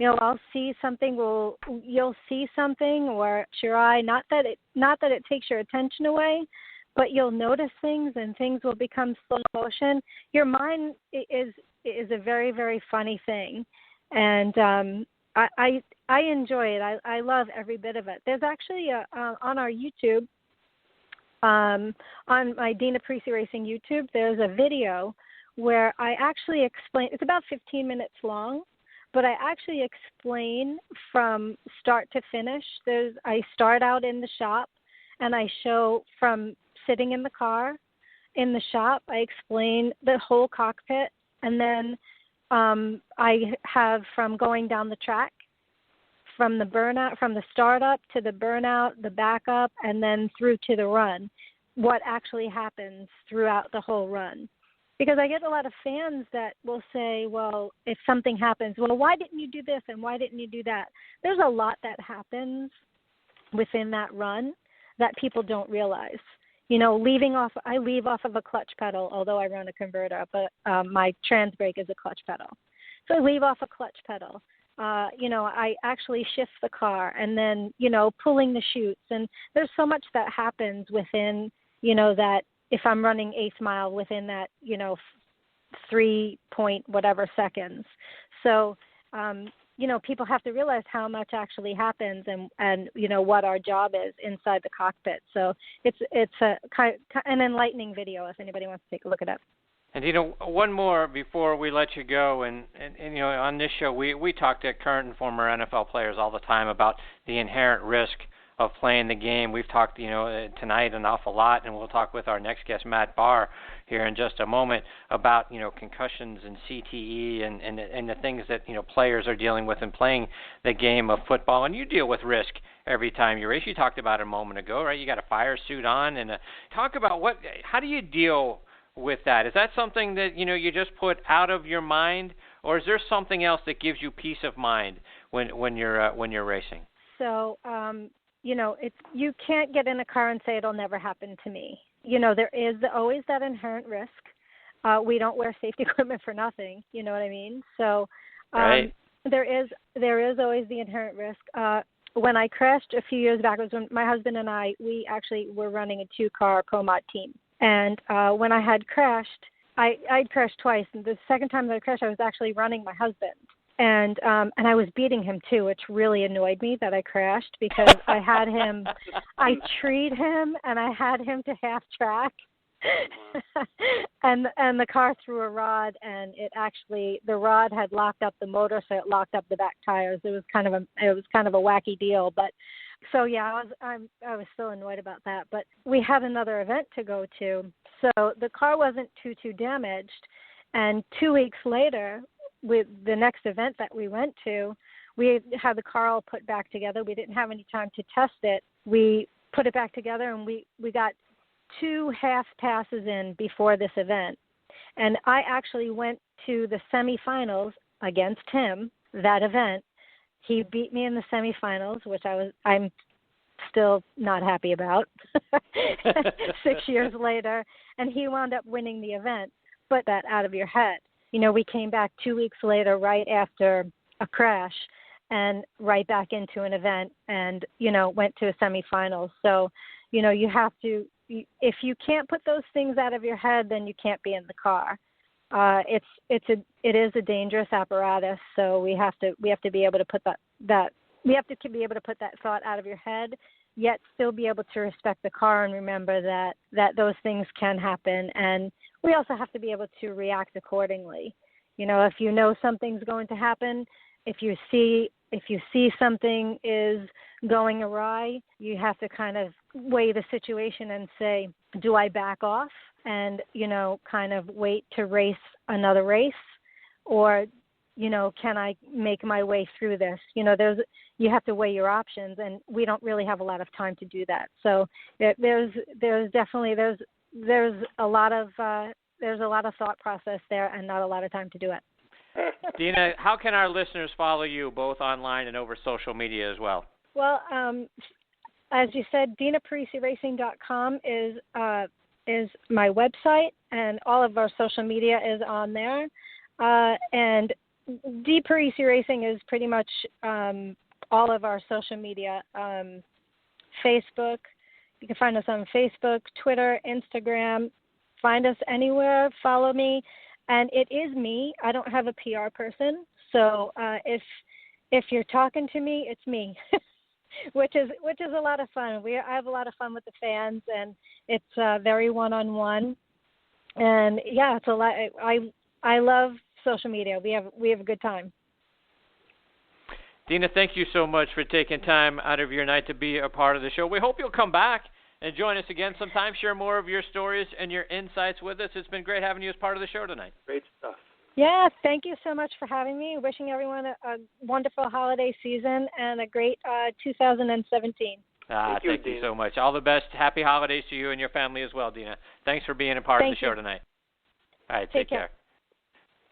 S9: I'll see something. You'll see something, or your eye. Not that it takes your attention away, but you'll notice things, and things will become slow motion. Your mind is a very, very funny thing, and I enjoy it. I love every bit of it. There's actually on our YouTube, on my Dina Parise Racing YouTube, there's a video where I actually explain. It's about 15 minutes long, but I actually explain from start to finish. I start out in the shop, and I show from sitting in the car in the shop. I explain the whole cockpit, and then I have from going down the track, from the burnout, from the startup to the burnout, the backup, and then through to the run, what actually happens throughout the whole run. Because I get a lot of fans that will say, well, if something happens, well, why didn't you do this and why didn't you do that? There's a lot that happens within that run that people don't realize. I leave off of a clutch pedal, although I run a converter, but my trans brake is a clutch pedal. So I leave off a clutch pedal. I actually shift the car, and then, pulling the chutes. And there's so much that happens within, that if I'm running 8th mile within that, 3 point whatever seconds. So, people have to realize how much actually happens and what our job is inside the cockpit. So it's an enlightening video if anybody wants to take a look at it.
S2: And one more before we let you go, and on this show we talk to current and former NFL players all the time about the inherent risk of playing the game. We've talked tonight an awful lot, and we'll talk with our next guest, Matt Bahr, here in just a moment about concussions and CTE and the things that players are dealing with in playing the game of football. And you deal with risk every time you race. You talked about it a moment ago, right? You got a fire suit on, and talk about how do you deal with that? Is that something that you just put out of your mind, or is there something else that gives you peace of mind when you're racing?
S9: So you can't get in a car and say it'll never happen to me. There is always that inherent risk. We don't wear safety equipment for nothing. You know what I mean? So
S2: right.
S9: There is always the inherent risk. When I crashed a few years back, it was when my husband and we actually were running a 2-car pro-mod team. And when I had crashed, I'd crashed twice. And the second time that I crashed, I was actually running my husband. And I was beating him too, which really annoyed me that I crashed because I had him, I treed him and I had him to half track. and the car threw a rod, and the rod had locked up the motor, so it locked up the back tires. It was kind of a wacky deal, but so yeah, I was still annoyed about that. But we had another event to go to, so the car wasn't too damaged. And 2 weeks later, with the next event that we went to, we had the car all put back together. We didn't have any time to test it. We put it back together, and we got 2 half passes in before this event. And I actually went to the semifinals against him, that event. He beat me in the semifinals, which I'm still not happy about 6 years later, and he wound up winning the event. Put that out of your head. We came back 2 weeks later right after a crash and right back into an event and, went to a semifinals. So, you have to, if you can't put those things out of your head, then you can't be in the car. It is a dangerous apparatus, so we have to be able to put that we have to be able to put that thought out of your head, yet still be able to respect the car and remember that those things can happen. And we also have to be able to react accordingly. If you know something's going to happen, if you see something is going awry, you have to kind of weigh the situation and say, do I back off and, kind of wait to race another race, or, can I make my way through this? You have to weigh your options, and we don't really have a lot of time to do that. So there's a lot of thought process there and not a lot of time to do it.
S2: Dina, how can our listeners follow you both online and over social media as well?
S9: Well, as you said, DinaPariseRacing.com is my website, and all of our social media is on there. And D Parise Racing is pretty much all of our social media. Facebook, you can find us on Facebook, Twitter, Instagram. Find us anywhere. Follow me. And it is me. I don't have a PR person. So if you're talking to me, it's me, which is a lot of fun. I have a lot of fun with the fans, and it's very one-on-one. And yeah, it's a lot. I love social media. We have a good time.
S2: Dina, thank you so much for taking time out of your night to be a part of the show. We hope you'll come back and join us again sometime. Share more of your stories and your insights with us. It's been great having you as part of the show tonight.
S3: Great stuff.
S9: Yeah, thank you so much for having me. Wishing everyone a wonderful holiday season and a great 2017.
S2: Thank you so much. All the best. Happy holidays to you and your family as well, Dina. Thanks for being a part of the show tonight. All right, take care.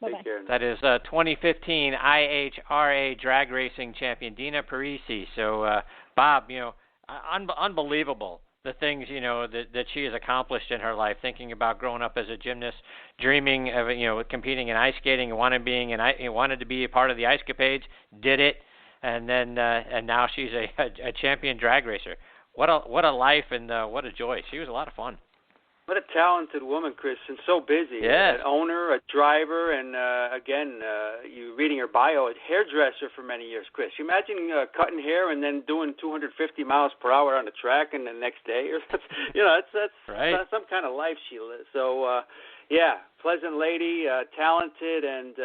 S9: Bye-bye.
S3: Take care.
S2: That is 2015 IHRA drag racing champion Dina Parise. So, Bob, unbelievable the things, that she has accomplished in her life, thinking about growing up as a gymnast, dreaming of, competing in ice skating, wanted to be a part of the Ice Capades, did it, and then and now she's a champion drag racer. What a life and what a joy. She was a lot of fun.
S3: What a talented woman, Chris, and so busy.
S2: Yeah.
S3: An owner, a driver, and you reading her bio, a hairdresser for many years, Chris. You imagine cutting hair and then doing 250 miles per hour on the track and the next day, or that's
S2: right.
S3: That's some kind of life she lives. So, pleasant lady, talented, and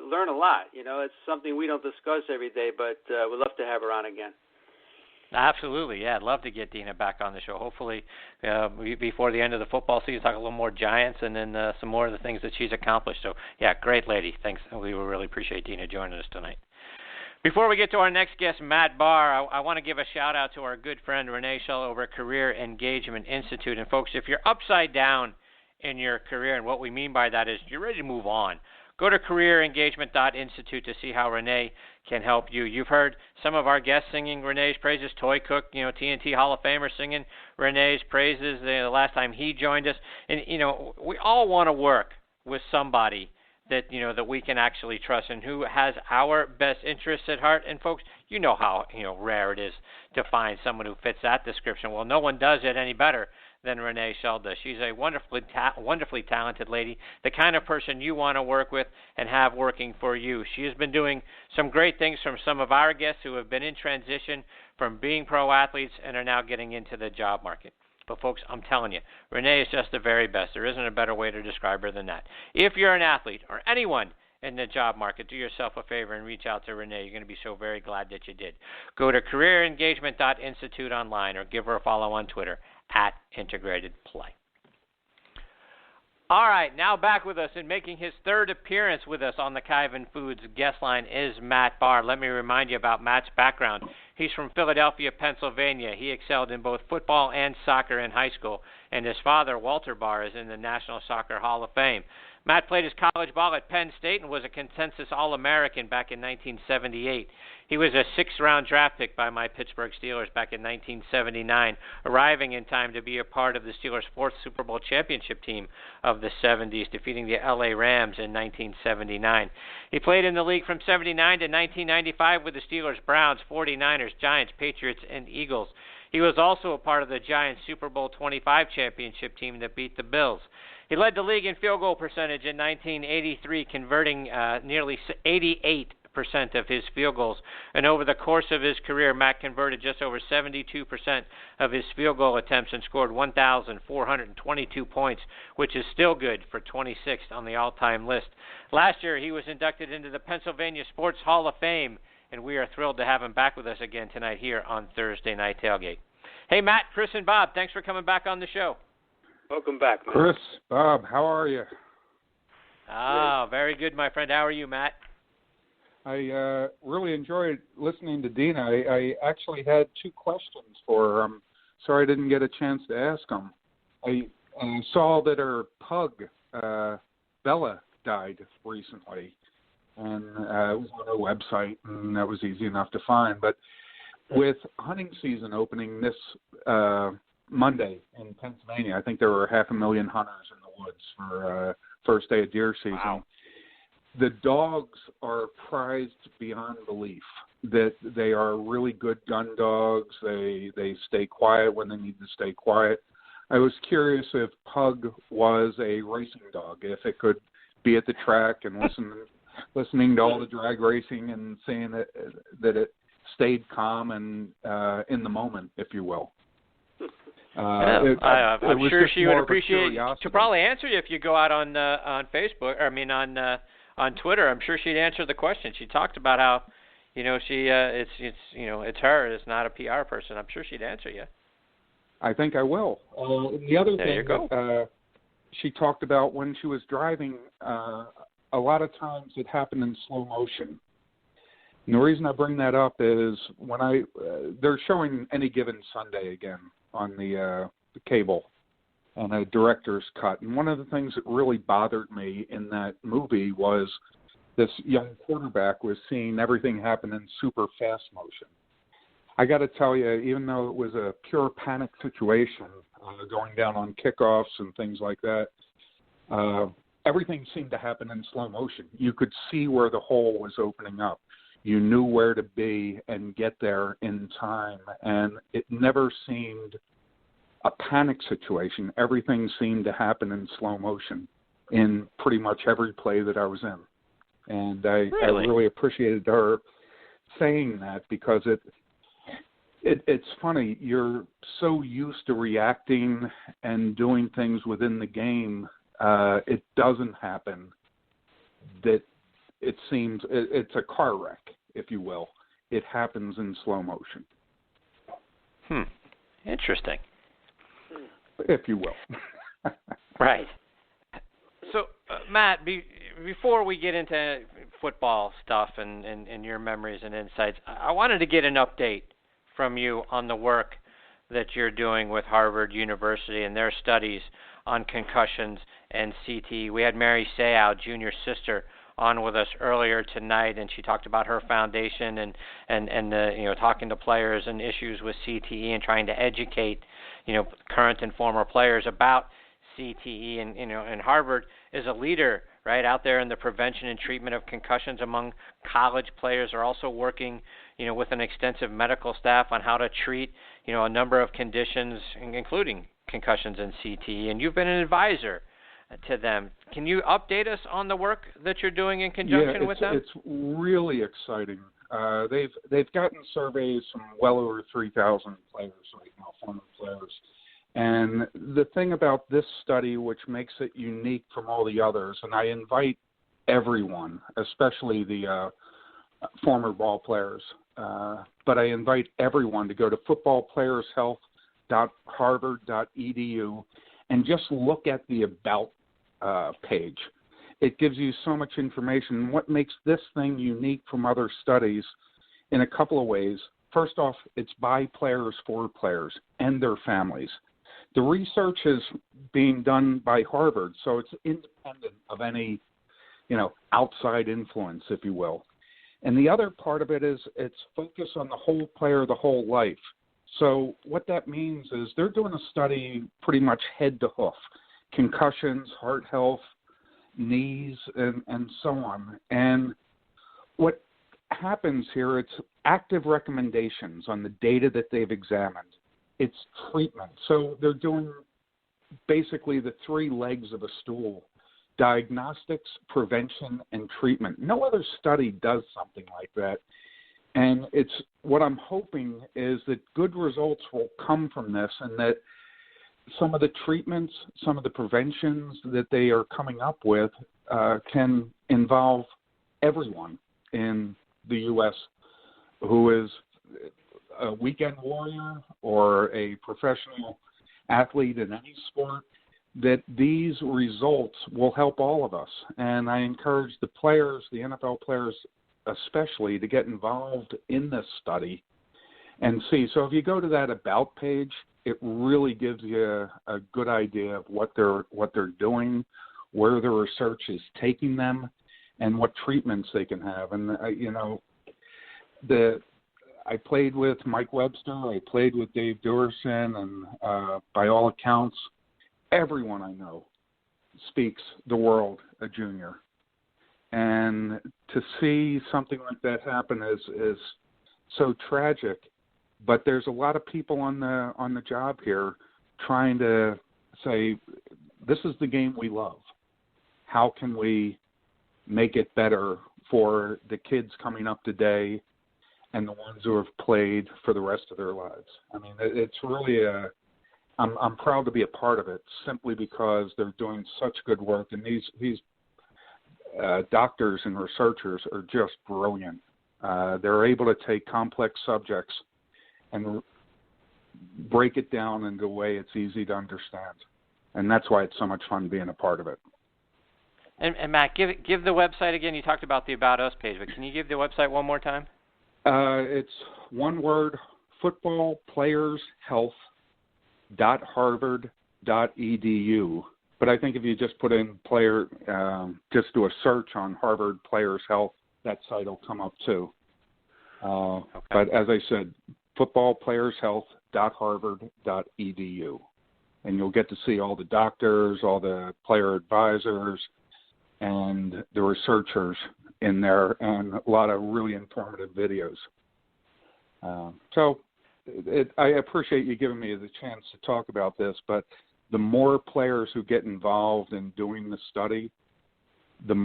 S3: learn a lot. It's something we don't discuss every day, but we'd love to have her on again.
S2: Absolutely, yeah. I'd love to get Dina back on the show. Hopefully, before the end of the football season, talk a little more Giants and then some more of the things that she's accomplished. So, yeah, great lady. Thanks. We really appreciate Dina joining us tonight. Before we get to our next guest, Matt Bahr, I want to give a shout-out to our good friend Renee Seau over at Career Engagement Institute. And, folks, if you're upside down in your career, and what we mean by that is you're ready to move on, go to careerengagement.institute to see how Renee can help you. You've heard some of our guests singing Renee's praises. Toy Cook, TNT Hall of Famer, singing Renee's praises the last time he joined us. And, we all want to work with somebody that, that we can actually trust and who has our best interests at heart. And, folks, you know how, rare it is to find someone who fits that description. Well, no one does it any better than Renee Seau does. She's a wonderfully talented lady, the kind of person you want to work with and have working for you. She has been doing some great things from some of our guests who have been in transition from being pro athletes and are now getting into the job market. But, folks, I'm telling you, Renee is just the very best. There isn't a better way to describe her than that. If you're an athlete or anyone in the job market, do yourself a favor and reach out to Renee. You're going to be so very glad that you did. Go to careerengagement.institute online or give her a follow on Twitter @IntegratedPlay. All right, now back with us and making his third appearance with us on the Kyvan Foods guest line is Matt Bahr. Let me remind you about Matt's background. He's from Philadelphia, Pennsylvania. He excelled in both football and soccer in high school, and his father, Walter Bahr, is in the National Soccer Hall of Fame. Matt played his college ball at Penn State and was a consensus All-American back in 1978. He was a sixth-round draft pick by my Pittsburgh Steelers back in 1979, arriving in time to be a part of the Steelers' fourth Super Bowl championship team of the 70s, defeating the LA Rams in 1979. He played in the league from 79 to 1995 with the Steelers, Browns, 49ers, Giants, Patriots, and Eagles. He was also a part of the Giants' Super Bowl 25 championship team that beat the Bills. He led the league in field goal percentage in 1983, converting nearly 88% of his field goals. And over the course of his career, Matt converted just over 72% of his field goal attempts and scored 1,422 points, which is still good for 26th on the all-time list. Last year, he was inducted into the Pennsylvania Sports Hall of Fame, and we are thrilled to have him back with us again tonight here on Thursday Night Tailgate. Hey, Matt, Chris, and Bob, thanks for coming back on the show.
S3: Welcome back, man.
S10: Chris, Bob, how are you?
S2: Very good, my friend. How are you, Matt?
S10: I really enjoyed listening to Dina. I actually had two questions for her. Sorry I didn't get a chance to ask them. I saw that her pug, Bella, died recently, and it was on her website, and that was easy enough to find. But with hunting season opening this Monday in Pennsylvania, I think there were 500,000 hunters in the woods for first day of deer season.
S2: Wow.
S10: The dogs are prized beyond belief. That they are really good gun dogs. They stay quiet when they need to stay quiet. I was curious if Pug was a racing dog, if it could be at the track and listening to all the drag racing and saying that it stayed calm and in the moment, if you will.
S2: I'm sure she would appreciate. She'll probably answer you if you go out on Facebook. On Twitter. I'm sure she'd answer the question. She talked about how, it's her. It's not a PR person. I'm sure she'd answer you.
S10: I think I will. The other
S2: there
S10: thing
S2: you go.
S10: She talked about when she was driving, a lot of times it happened in slow motion. And the reason I bring that up is when they're showing Any Given Sunday again on the cable on a director's cut. And one of the things that really bothered me in that movie was this young quarterback was seeing everything happen in super fast motion. I got to tell you, even though it was a pure panic situation going down on kickoffs and things like that, everything seemed to happen in slow motion. You could see where the hole was opening up. You knew where to be and get there in time. And it never seemed a panic situation. Everything seemed to happen in slow motion in pretty much every play that I was in. And I really appreciated her saying that because it's funny. You're so used to reacting and doing things within the game. It doesn't happen that it seems it's a car wreck, if you will. It happens in slow motion.
S2: Interesting.
S10: If you will.
S2: Right. So, Matt, before we get into football stuff and your memories and insights, I wanted to get an update from you on the work that you're doing with Harvard University and their studies on concussions and CTE. We had Mary Seau, junior sister, on with us earlier tonight, and she talked about her foundation and talking to players and issues with CTE and trying to educate current and former players about CTE. And Harvard is a leader right out there in the prevention and treatment of concussions among college players. Are also working with an extensive medical staff on how to treat a number of conditions, including concussions and CTE. And you've been an advisor to them. Can you update us on the work that you're doing in conjunction with them?
S10: It's really exciting. They've gotten surveys from well over 3,000 players right now, former players. And the thing about this study, which makes it unique from all the others, and I invite everyone, especially the former ball players, but I invite everyone to go to footballplayershealth.harvard.edu and just look at the About page. It gives you so much information. What makes this thing unique from other studies in a couple of ways. First off, it's by players for players and their families. The research is being done by Harvard, so it's independent of any, outside influence, if you will. And the other part of it is it's focused on the whole player, the whole life. So what that means is they're doing a study pretty much head to hoof, concussions, heart health, knees, and so on. And what happens here, it's active recommendations on the data that they've examined. It's treatment. So they're doing basically the three legs of a stool: diagnostics, prevention, and treatment. No other study does something like that. And it's what I'm hoping is that good results will come from this, and that some of the treatments, some of the preventions that they are coming up with can involve everyone in the U.S. who is a weekend warrior or a professional athlete in any sport, that these results will help all of us. And I encourage the players, the NFL players especially, to get involved in this study and see. So if you go to that About page, it really gives you a good idea of what they're doing, where the research is taking them, and what treatments they can have. And I played with Mike Webster, I played with Dave Duerson, and by all accounts, everyone I know speaks the world a junior. And to see something like that happen is so tragic. But there's a lot of people on the job here trying to say, this is the game we love. How can we make it better for the kids coming up today and the ones who have played for the rest of their lives? I mean, it's really I'm proud to be a part of it, simply because they're doing such good work, and these doctors and researchers are just brilliant. They're able to take complex subjects and break it down in a way it's easy to understand. And that's why it's so much fun being a part of it.
S2: And Matt, give the website again. You talked about the About Us page, but can you give the website one more time?
S10: It's one word: footballplayershealth.harvard.edu. But I think if you just put in just do a search on Harvard Players Health, that site will come up too. Okay. But as I said, footballplayershealth.harvard.edu. And you'll get to see all the doctors, all the player advisors, and the researchers in there, and a lot of really informative videos. I appreciate you giving me the chance to talk about this, but the more players who get involved in doing the study, the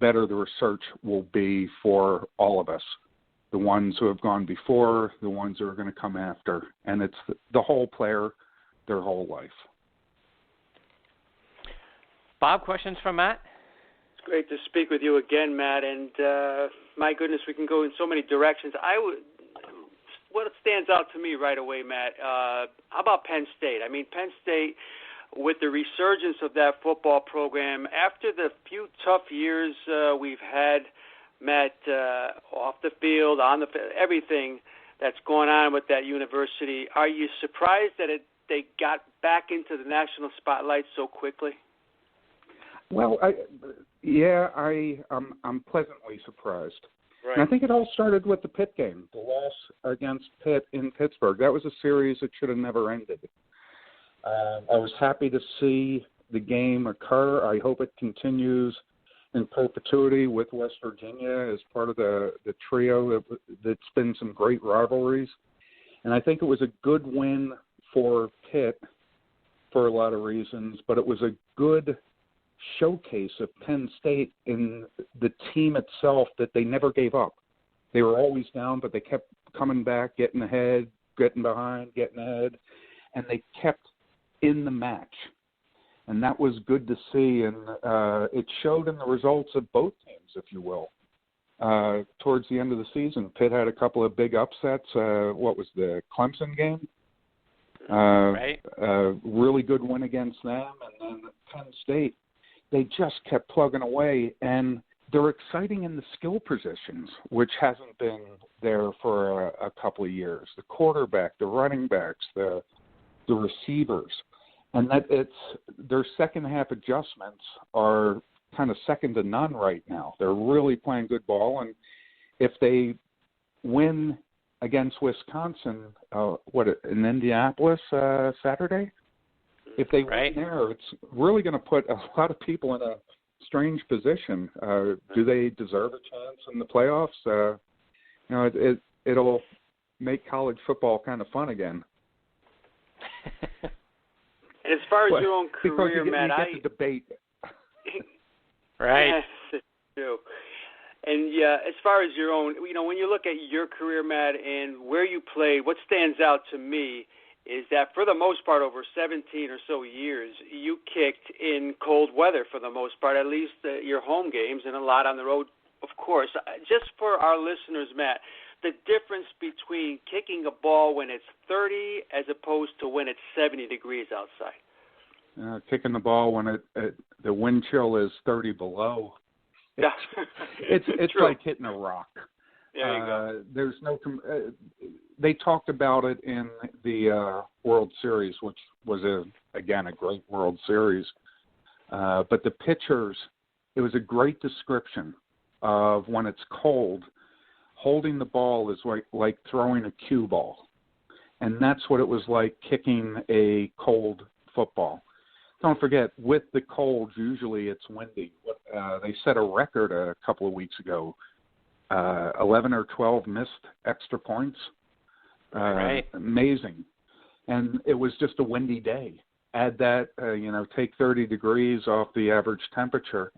S10: better the research will be for all of us, the ones who have gone before, the ones who are going to come after. And it's the whole player, their whole life.
S2: Bob, questions from Matt?
S3: It's great to speak with you again, Matt. And my goodness, we can go in so many directions. What stands out to me right away, Matt, how about Penn State? I mean, Penn State, with the resurgence of that football program, after the few tough years we've had, Matt, off the field, on the field, everything that's going on with that university, are you surprised that they got back into the national spotlight so quickly?
S10: Well, I'm pleasantly surprised.
S3: Right.
S10: And I think it all started with the Pitt game, the loss against Pitt in Pittsburgh. That was a series that should have never ended. I was happy to see the game occur. I hope it continues in perpetuity with West Virginia as part of the trio that's been some great rivalries. And I think it was a good win for Pitt for a lot of reasons, but it was a good showcase of Penn State in the team itself, that they never gave up. They were always down, but they kept coming back, getting ahead, getting behind, getting ahead, and they kept in the match. And that was good to see, and it showed in the results of both teams, if you will. Towards the end of the season, Pitt had a couple of big upsets. What was the Clemson game?
S2: Right.
S10: Really good win against them, and then Penn State they just kept plugging away, and they're exciting in the skill positions, which hasn't been there for a couple of years. The quarterback, the running backs, the receivers, and that their second half adjustments are kind of second to none right now. They're really playing good ball, and if they win against Wisconsin, in Indianapolis Saturday, if they win there, it's really going to put a lot of people in a strange position. Do they deserve a chance in the playoffs? It'll make college football kind of fun again.
S3: And as far as your own career,
S10: Matt,
S3: I
S10: get the debate.
S2: Right.
S3: Yes, it's true. And as far as your own, when you look at your career, Matt, and where you played, what stands out to me is that for the most part, over 17 or so years, you kicked in cold weather for the most part, at least your home games, and a lot on the road, of course. Just for our listeners, Matt, the difference between kicking a ball when it's 30 as opposed to when it's 70 degrees outside.
S10: Kicking the ball when the wind chill is 30 below. It's like hitting a rock.
S3: There you go.
S10: There's no. They talked about it in the World Series, which was a great World Series. But the pitchers, it was a great description of when it's cold. Holding the ball is like throwing a cue ball, and that's what it was like kicking a cold football. Don't forget, with the cold, usually it's windy. They set a record a couple of weeks ago. 11 or 12 missed extra points.
S2: Right.
S10: Amazing. And it was just a windy day. Add that, take 30 degrees off the average temperature.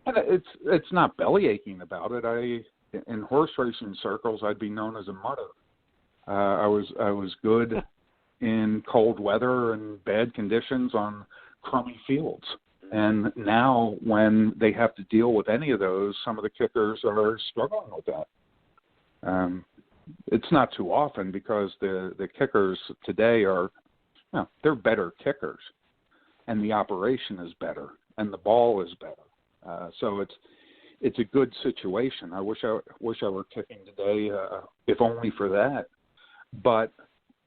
S10: And it's not belly aching about it. In horse racing circles, I'd be known as a mutter. I was good in cold weather and bad conditions on crummy fields. And now when they have to deal with any of those, some of the kickers are struggling with that. It's not too often because the kickers today they're better kickers, and the operation is better, and the ball is better. So it's a good situation. I wish I were kicking today, if only for that. But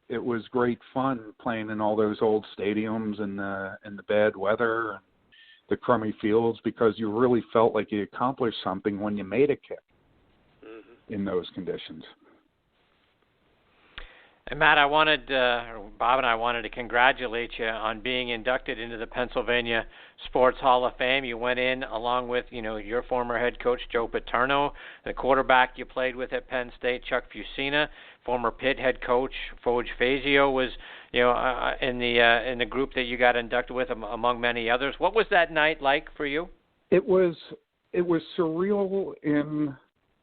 S10: it was great fun playing in all those old stadiums in the bad weather and the crummy fields, because you really felt like you accomplished something when you made a kick in those conditions.
S2: And Matt, Bob and I wanted to congratulate you on being inducted into the Pennsylvania Sports Hall of Fame. You went in along with, your former head coach, Joe Paterno, the quarterback you played with at Penn State, Chuck Fusina, former Pitt head coach, Foj Fazio was, in the group that you got inducted with, among many others. What was that night like for you?
S10: It was surreal in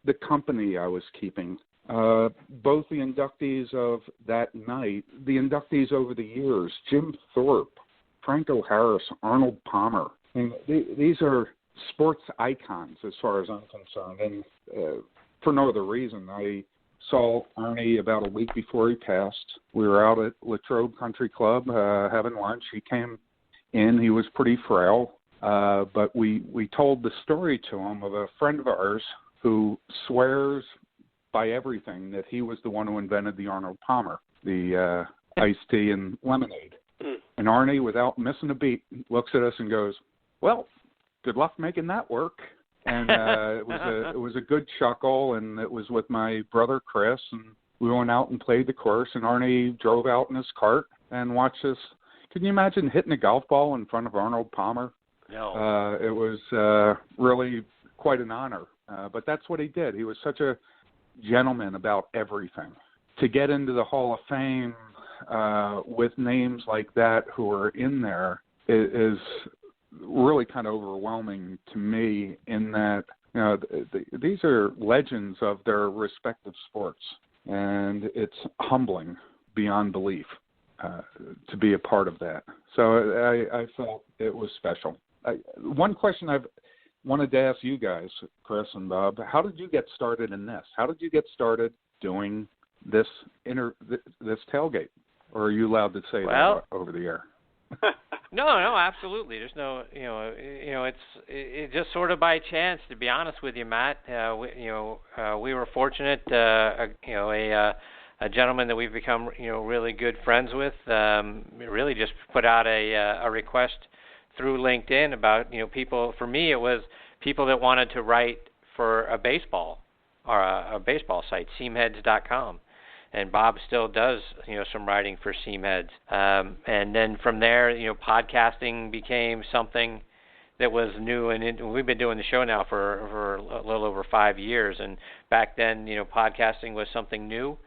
S10: the company I was keeping. Both the inductees of that night, the inductees over the years, Jim Thorpe, Franco Harris, Arnold Palmer. I mean, these are sports icons as far as I'm concerned. And for no other reason, I saw Arnie about a week before he passed. We were out at Latrobe Country Club having lunch. He came in. He was pretty frail, but we told the story to him of a friend of ours who swears by everything that he was the one who invented the Arnold Palmer, the iced tea and lemonade. And Arnie, without missing a beat, looks at us and goes, "Well, good luck making that work." And it was a good chuckle, and it was with my brother Chris, and we went out and played the course, and Arnie drove out in his cart and watched us. Can you imagine hitting a golf ball in front of Arnold Palmer?
S2: No.
S10: It was really quite an honor. But that's what he did. He was such a gentleman about everything. To get into the Hall of Fame with names like that who are in there is really kind of overwhelming to me, in that these are legends of their respective sports, and it's humbling beyond belief to be a part of that. So I felt it was special. One question I've wanted to ask you guys, Chris and Bob, how did you get started in this? How did you get started doing this tailgate? Or are you allowed to say that over the air?
S2: No, absolutely. There's no, it's just sort of by chance, to be honest with you, Matt. We were fortunate, a gentleman that we've become, really good friends with, really just put out a request through LinkedIn about, people. For me, it was people that wanted to write for a baseball site, seamheads.com. And Bob still does, some writing for Seamheads. And then from there, podcasting became something that was new. And we've been doing the show now for a little over 5 years. And back then, podcasting was something new.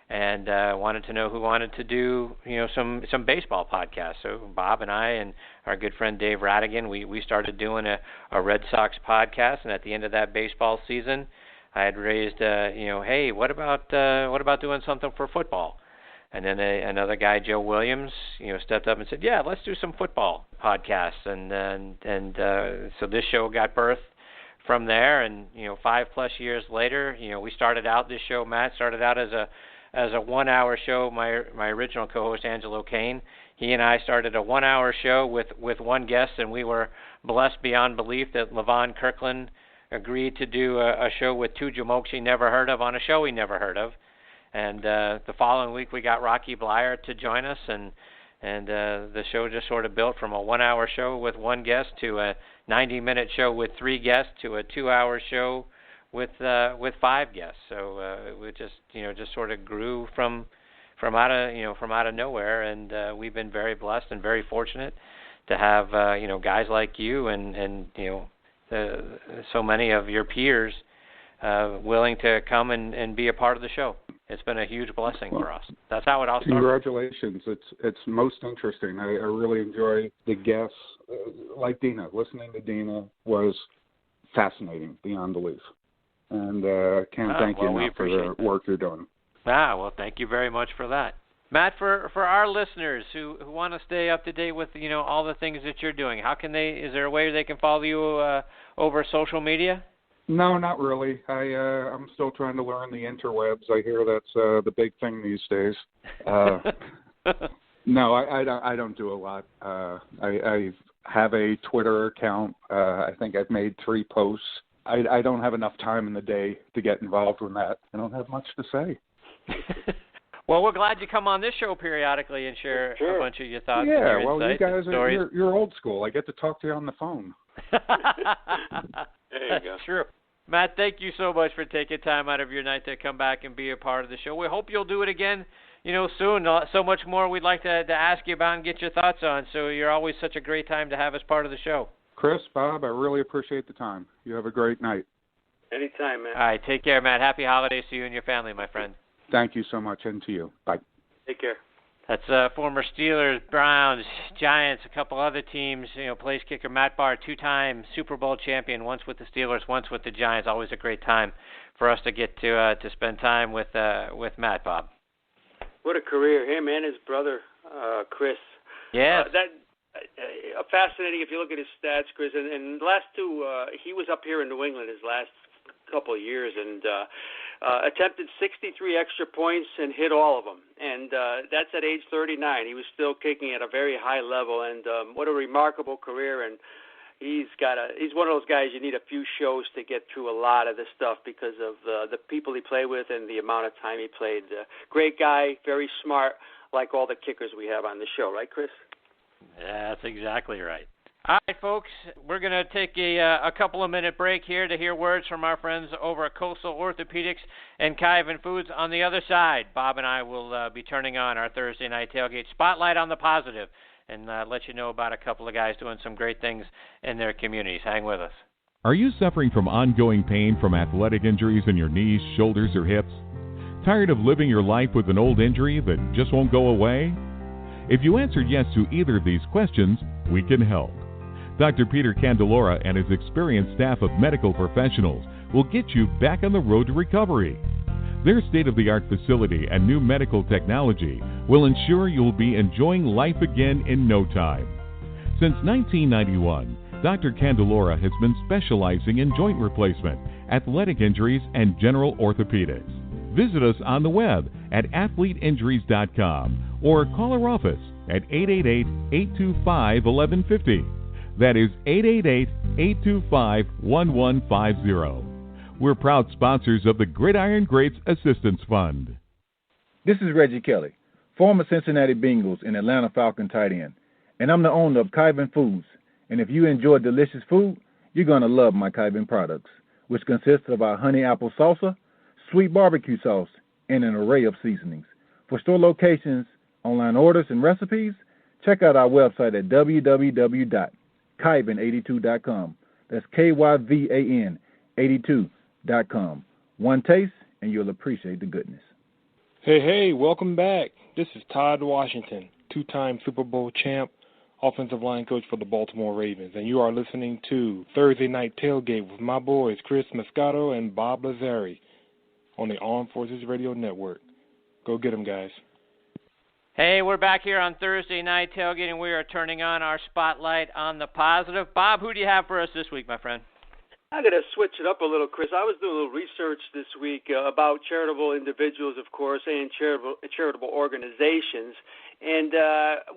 S2: And wanted to know who wanted to do, some baseball podcasts. So Bob and I and our good friend Dave Radigan, we started doing a Red Sox podcast. And at the end of that baseball season, I had raised, hey, what about doing something for football? And then another guy, Joe Williams, stepped up and said, yeah, let's do some football podcasts. And so this show got birthed from there. And 5+ years later, we started out this show. Matt started out as a 1-hour show. My original co-host Angelo Kane, he and I started a 1-hour show with one guest, and we were blessed beyond belief that Levon Kirkland agreed to do a show with two jamokes he never heard of on a show he never heard of. And the following week we got Rocky Blyer to join us, and the show just sort of built from a 1-hour show with one guest to a 90-minute show with 3 guests to a 2-hour show with 5 guests. So we just sort of grew from out of nowhere, and we've been very blessed and very fortunate to have guys like you and so many of your peers willing to come and be a part of the show. It's been a huge blessing for us. That's how it all started.
S10: Congratulations. It's most interesting. I really enjoy the guests. Like Dina, listening to Dina was fascinating beyond belief. And can't thank you enough for the work you're doing.
S2: Well, thank you very much for that. Matt, for our listeners who want to stay up to date with all the things that you're doing, how can they? Is there a way they can follow you over social media?
S10: No, not really. I'm still trying to learn the interwebs. I hear that's the big thing these days. No, I don't do a lot. I have a Twitter account. I think I've made 3 posts. I don't have enough time in the day to get involved in that. I don't have much to say.
S2: Well, we're glad you come on this show periodically and share a bunch of your thoughts.
S10: Yeah,
S2: and your
S10: you guys
S2: stories.
S10: you're old school. I get to talk to you on the phone.
S3: There you go.
S2: True. Matt, thank you so much for taking time out of your night to come back and be a part of the show. We hope you'll do it again, soon. So much more we'd like to ask you about and get your thoughts on. So you're always such a great time to have as part of the show.
S10: Chris, Bob, I really appreciate the time. You have a great night.
S3: Anytime, man.
S2: All right, take care, Matt. Happy holidays to you and your family, my friend.
S10: Thank you so much, and to you. Bye.
S3: Take care.
S2: That's former Steelers, Browns, Giants, a couple other teams. Place kicker Matt Bahr, 2-time Super Bowl champion, once with the Steelers, once with the Giants. Always a great time for us to get to spend time with Matt, Bob.
S3: What a career, him and his brother, Chris.
S2: Yeah.
S3: Fascinating if you look at his stats, Chris. And the last 2, he was up here in New England his last couple of years, and attempted 63 extra points and hit all of them. And that's at age 39. He was still kicking at a very high level, and what a remarkable career. And he's one of those guys you need a few shows to get through a lot of this stuff because of the people he played with and the amount of time he played. Great guy, very smart, like all the kickers we have on the show. Right, Chris?
S2: Yeah, that's exactly right. All right, folks, we're going to take a couple of minute break here to hear words from our friends over at Coastal Orthopedics and Kaiven Foods. On the other side, Bob and I will be turning on our Thursday Night Tailgate Spotlight on the Positive and let you know about a couple of guys doing some great things in their communities. Hang with us.
S11: Are you suffering from ongoing pain from athletic injuries in your knees, shoulders, or hips? Tired of living your life with an old injury that just won't go away? If you answered yes to either of these questions, we can help. Dr. Peter Candelora and his experienced staff of medical professionals will get you back on the road to recovery. Their state-of-the-art facility and new medical technology will ensure you'll be enjoying life again in no time. Since 1991, Dr. Candelora has been specializing in joint replacement, athletic injuries, and general orthopedics. Visit us on the web at athleteinjuries.com or call our office at 888-825-1150. That is 888-825-1150. We're proud sponsors of the Gridiron Greats Assistance Fund.
S12: This is Reggie Kelly, former Cincinnati Bengals and Atlanta Falcon tight end, and I'm the owner of Kyvan Foods. And if you enjoy delicious food, you're going to love my Kyvan products, which consist of our honey apple salsa, sweet barbecue sauce, and an array of seasonings. For store locations, online orders, and recipes, check out our website at www.kyvan82.com. That's Kyvan 82.com. One taste, and you'll appreciate the goodness.
S13: Hey, welcome back. This is Todd Washington, two-time Super Bowl champ, offensive line coach for the Baltimore Ravens, and you are listening to Thursday Night Tailgate with my boys Chris-Mascaro and Bob-Lazzari on the Armed Forces Radio Network. Go get them, guys.
S2: Hey, we're back here on Thursday Night Tailgate, and we are turning on our spotlight on the positive. Bob, who do you have for us this week, my friend?
S3: I'm going to switch it up a little, Chris. I was doing a little research this week about charitable individuals, of course, and charitable organizations, and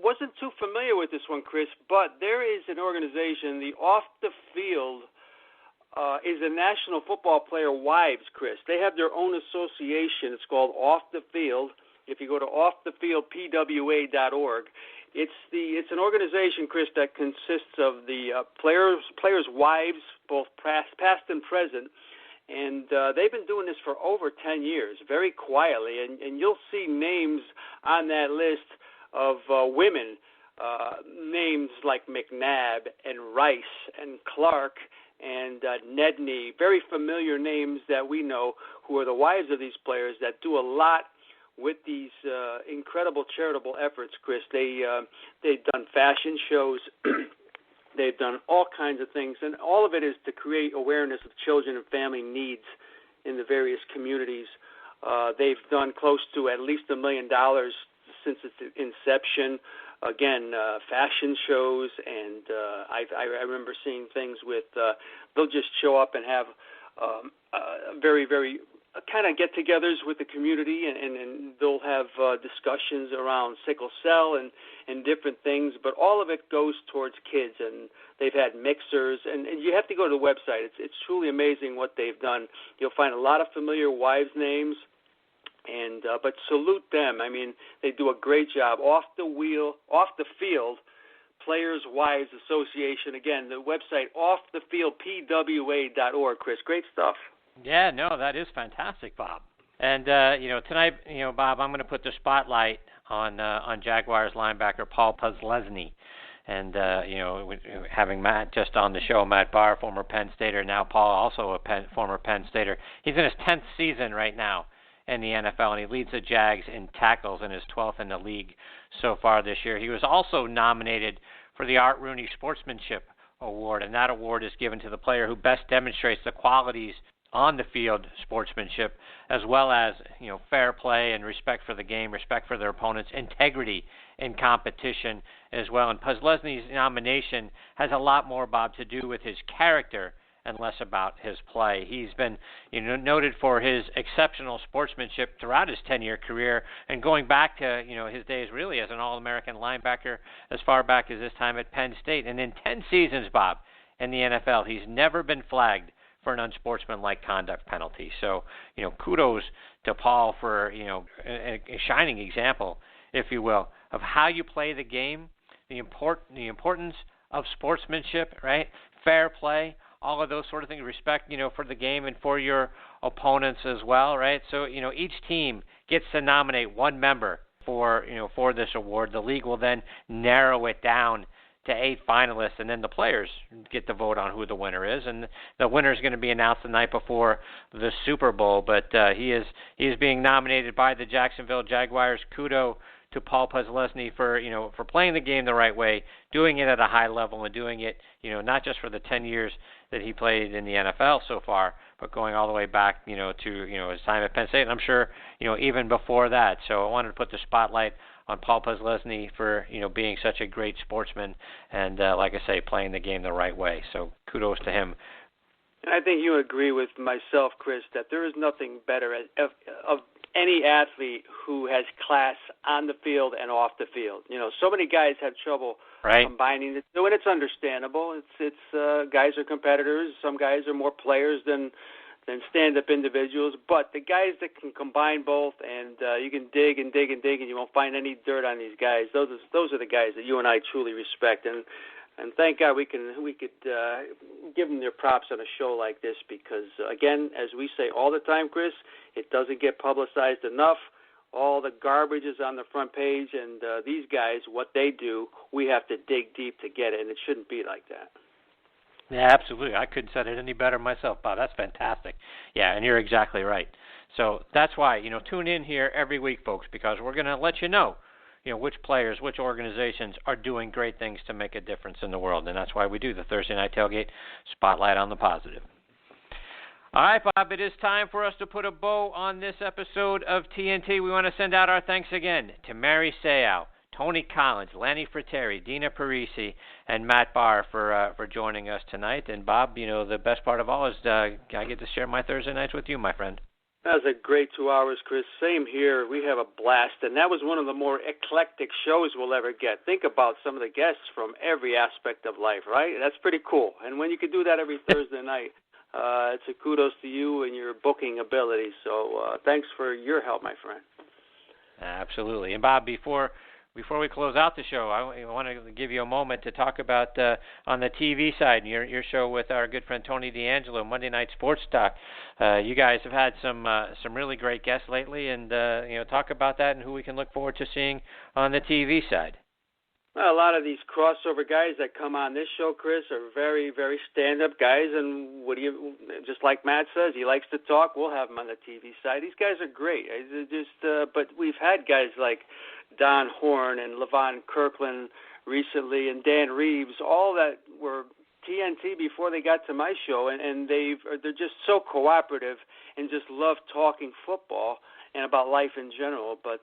S3: wasn't too familiar with this one, Chris, but there is an organization, the Off the Field is the National Football Player Wives, Chris. They have their own association. It's called Off the Field. If you go to offthefieldpwa.org, it's an organization, Chris, that consists of the players' wives, both past and present, and they've been doing this for over 10 years, very quietly, and you'll see names on that list of women, names like McNabb and Rice and Clark and Nedney, very familiar names that we know who are the wives of these players that do a lot with these incredible charitable efforts, Chris. They've done fashion shows. They've done all kinds of things, and all of it is to create awareness of children and family needs in the various communities. They've done close to at least $1 million since its inception. Again, fashion shows, and I remember seeing things with they'll just show up and have very, very kind of get-togethers with the community, and they'll have discussions around sickle cell and different things, but all of it goes towards kids, and they've had mixers, and you have to go to the website. It's truly amazing what they've done. You'll find a lot of familiar wives' names, and but salute them. I mean, they do a great job. Off the Field Players Wives Association. Again, the website offthefieldpwa.org. Chris, great stuff.
S2: Yeah, no, that is fantastic, Bob. And tonight, Bob, I'm going to put the spotlight on Jaguars linebacker Paul Posluszny, and having Matt just on the show, Matt Bahr, former Penn Stater, now Paul, also a former Penn Stater. He's in his 10th season right now in the NFL, and he leads the Jags in tackles and is 12th in the league so far this year. He was also nominated for the Art Rooney Sportsmanship Award, and that award is given to the player who best demonstrates the qualities on the field sportsmanship, as well as fair play and respect for the game, respect for their opponents, integrity in competition as well. And Posluszny's nomination has a lot more, Bob, to do with his character and less about his play. He's been noted for his exceptional sportsmanship throughout his 10-year career, and going back to his days really as an All-American linebacker as far back as his time at Penn State. And in 10 seasons, Bob, in the NFL, he's never been flagged for an unsportsmanlike conduct penalty. So, kudos to Paul for, a shining example, if you will, of how you play the game, the importance of sportsmanship, right? Fair play, all of those sort of things, respect, for the game and for your opponents as well, right? So, each team gets to nominate one member for this award. The league will then narrow it down to 8 finalists, and then the players get to vote on who the winner is, and the winner is going to be announced the night before the Super Bowl. But he is being nominated by the Jacksonville Jaguars. Kudos to Paul Posluszny for playing the game the right way, doing it at a high level, and doing it not just for the 10 years that he played in the NFL so far, but going all the way back to his time at Penn State, and I'm sure even before that. So I wanted to put the spotlight on Paul Posluszny for being such a great sportsman and like I say, playing the game the right way. So kudos to him. And
S3: I think you agree with myself, Chris, that there is nothing better of any athlete who has class on the field and off the field. So many guys have trouble combining the two, and it's understandable. It's guys are competitors. Some guys are more players than stand-up individuals, but the guys that can combine both, and you can dig and dig and dig, and you won't find any dirt on these guys. Those are the guys that you and I truly respect, and thank God we could give them their props on a show like this, because again, as we say all the time, Chris, it doesn't get publicized enough. All the garbage is on the front page, and these guys, what they do, we have to dig deep to get it, and it shouldn't be like that.
S2: Yeah, absolutely. I couldn't said it any better myself, Bob. That's fantastic. Yeah, and you're exactly right. So that's why, tune in here every week, folks, because we're going to let you know, which players, which organizations are doing great things to make a difference in the world. And that's why we do the Thursday Night Tailgate Spotlight on the Positive. All right, Bob, it is time for us to put a bow on this episode of TNT. We want to send out our thanks again to Mary Seau, Tony Collins, Lanny Frattare, Dina Parise, and Matt Bahr for joining us tonight. And Bob, the best part of all is I get to share my Thursday nights with you, my friend.
S3: That was a great 2 hours, Chris. Same here. We have a blast, and that was one of the more eclectic shows we'll ever get. Think about some of the guests from every aspect of life, right? That's pretty cool. And when you can do that every Thursday night, it's a kudos to you and your booking ability. So thanks for your help, my friend.
S2: Absolutely. And Bob, before we close out the show, I want to give you a moment to talk about on the TV side, your show with our good friend Tony D'Angelo, Monday Night Sports Talk. You guys have had some really great guests lately, and talk about that and who we can look forward to seeing on the TV side.
S3: Well, a lot of these crossover guys that come on this show, Chris, are very, very stand-up guys, and just like Matt says, he likes to talk. We'll have him on the TV side. These guys are great. But we've had guys like Don Horn and Levon Kirkland recently, and Dan Reeves, all that were TNT before they got to my show, and they're just so cooperative and just love talking football and about life in general. But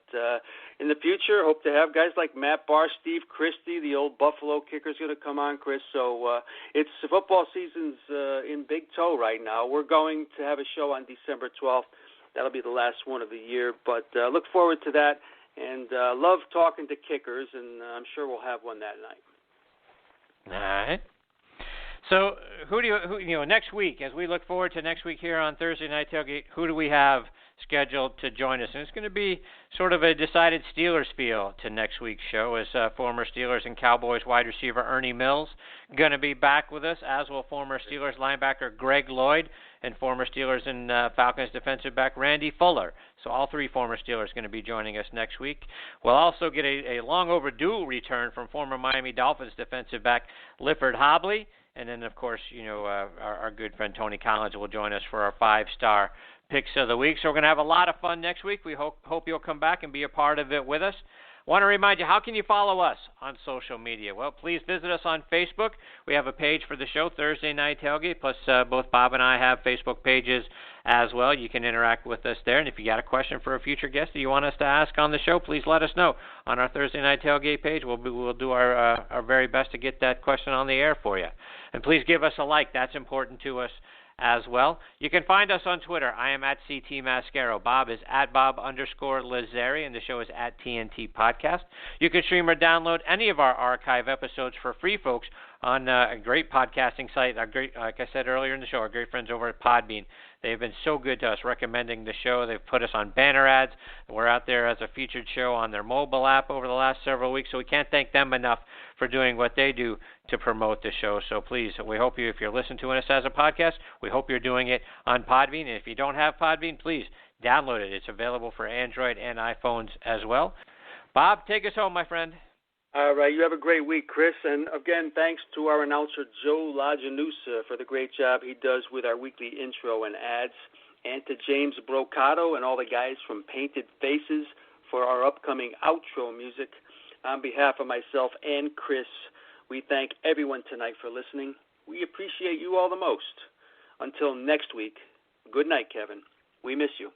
S3: in the future, hope to have guys like Matt Bahr, Steve Christie, the old Buffalo kicker, is going to come on, Chris. So it's football season's in big tow right now. We're going to have a show on December 12th. That'll be the last one of the year. But look forward to that, and love talking to kickers, and I'm sure we'll have one that night.
S2: All right. So who next week, as we look forward to next week here on Thursday Night Tailgate, who do we have scheduled to join us? And it's going to be sort of a decided Steelers feel to next week's show, as former Steelers and Cowboys wide receiver Ernie Mills going to be back with us, as will former Steelers linebacker Greg Lloyd and former Steelers and Falcons defensive back Randy Fuller. So all three former Steelers going to be joining us next week. We'll also get a long overdue return from former Miami Dolphins defensive back Lifford Hobley. And then, of course, our good friend Tony Collins will join us for our 5-star picks of the week. So we're going to have a lot of fun next week. We hope you'll come back and be a part of it with us. I want to remind you, how can you follow us on social media? Well, please visit us on Facebook. We have a page for the show, Thursday Night Tailgate, plus both Bob and I have Facebook pages as well. You can interact with us there. And if you got a question for a future guest that you want us to ask on the show, please let us know on our Thursday Night Tailgate page. We'll do our very best to get that question on the air for you. And please give us a like. That's important to us as well. You can find us on Twitter. I am at CT-Mascaro. Bob is at Bob_Lazzari, and the show is at TNT Podcast. You can stream or download any of our archive episodes for free, folks, on a great podcasting site. Like I said earlier in the show, our great friends over at Podbean. They've been so good to us, recommending the show. They've put us on banner ads. We're out there as a featured show on their mobile app over the last several weeks, so we can't thank them enough for doing what they do to promote the show. So please, we hope if you're listening to us as a podcast, we hope you're doing it on Podbean. And if you don't have Podbean, please download it. It's available for Android and iPhones as well. Bob, take us home, my friend.
S3: All right, you have a great week, Chris. And again, thanks to our announcer, Joe LaGenusa, for the great job he does with our weekly intro and ads, and to James Brocato and all the guys from Painted Faces for our upcoming outro music. On behalf of myself and Chris, we thank everyone tonight for listening. We appreciate you all the most. Until next week, good night, Kevin. We miss you.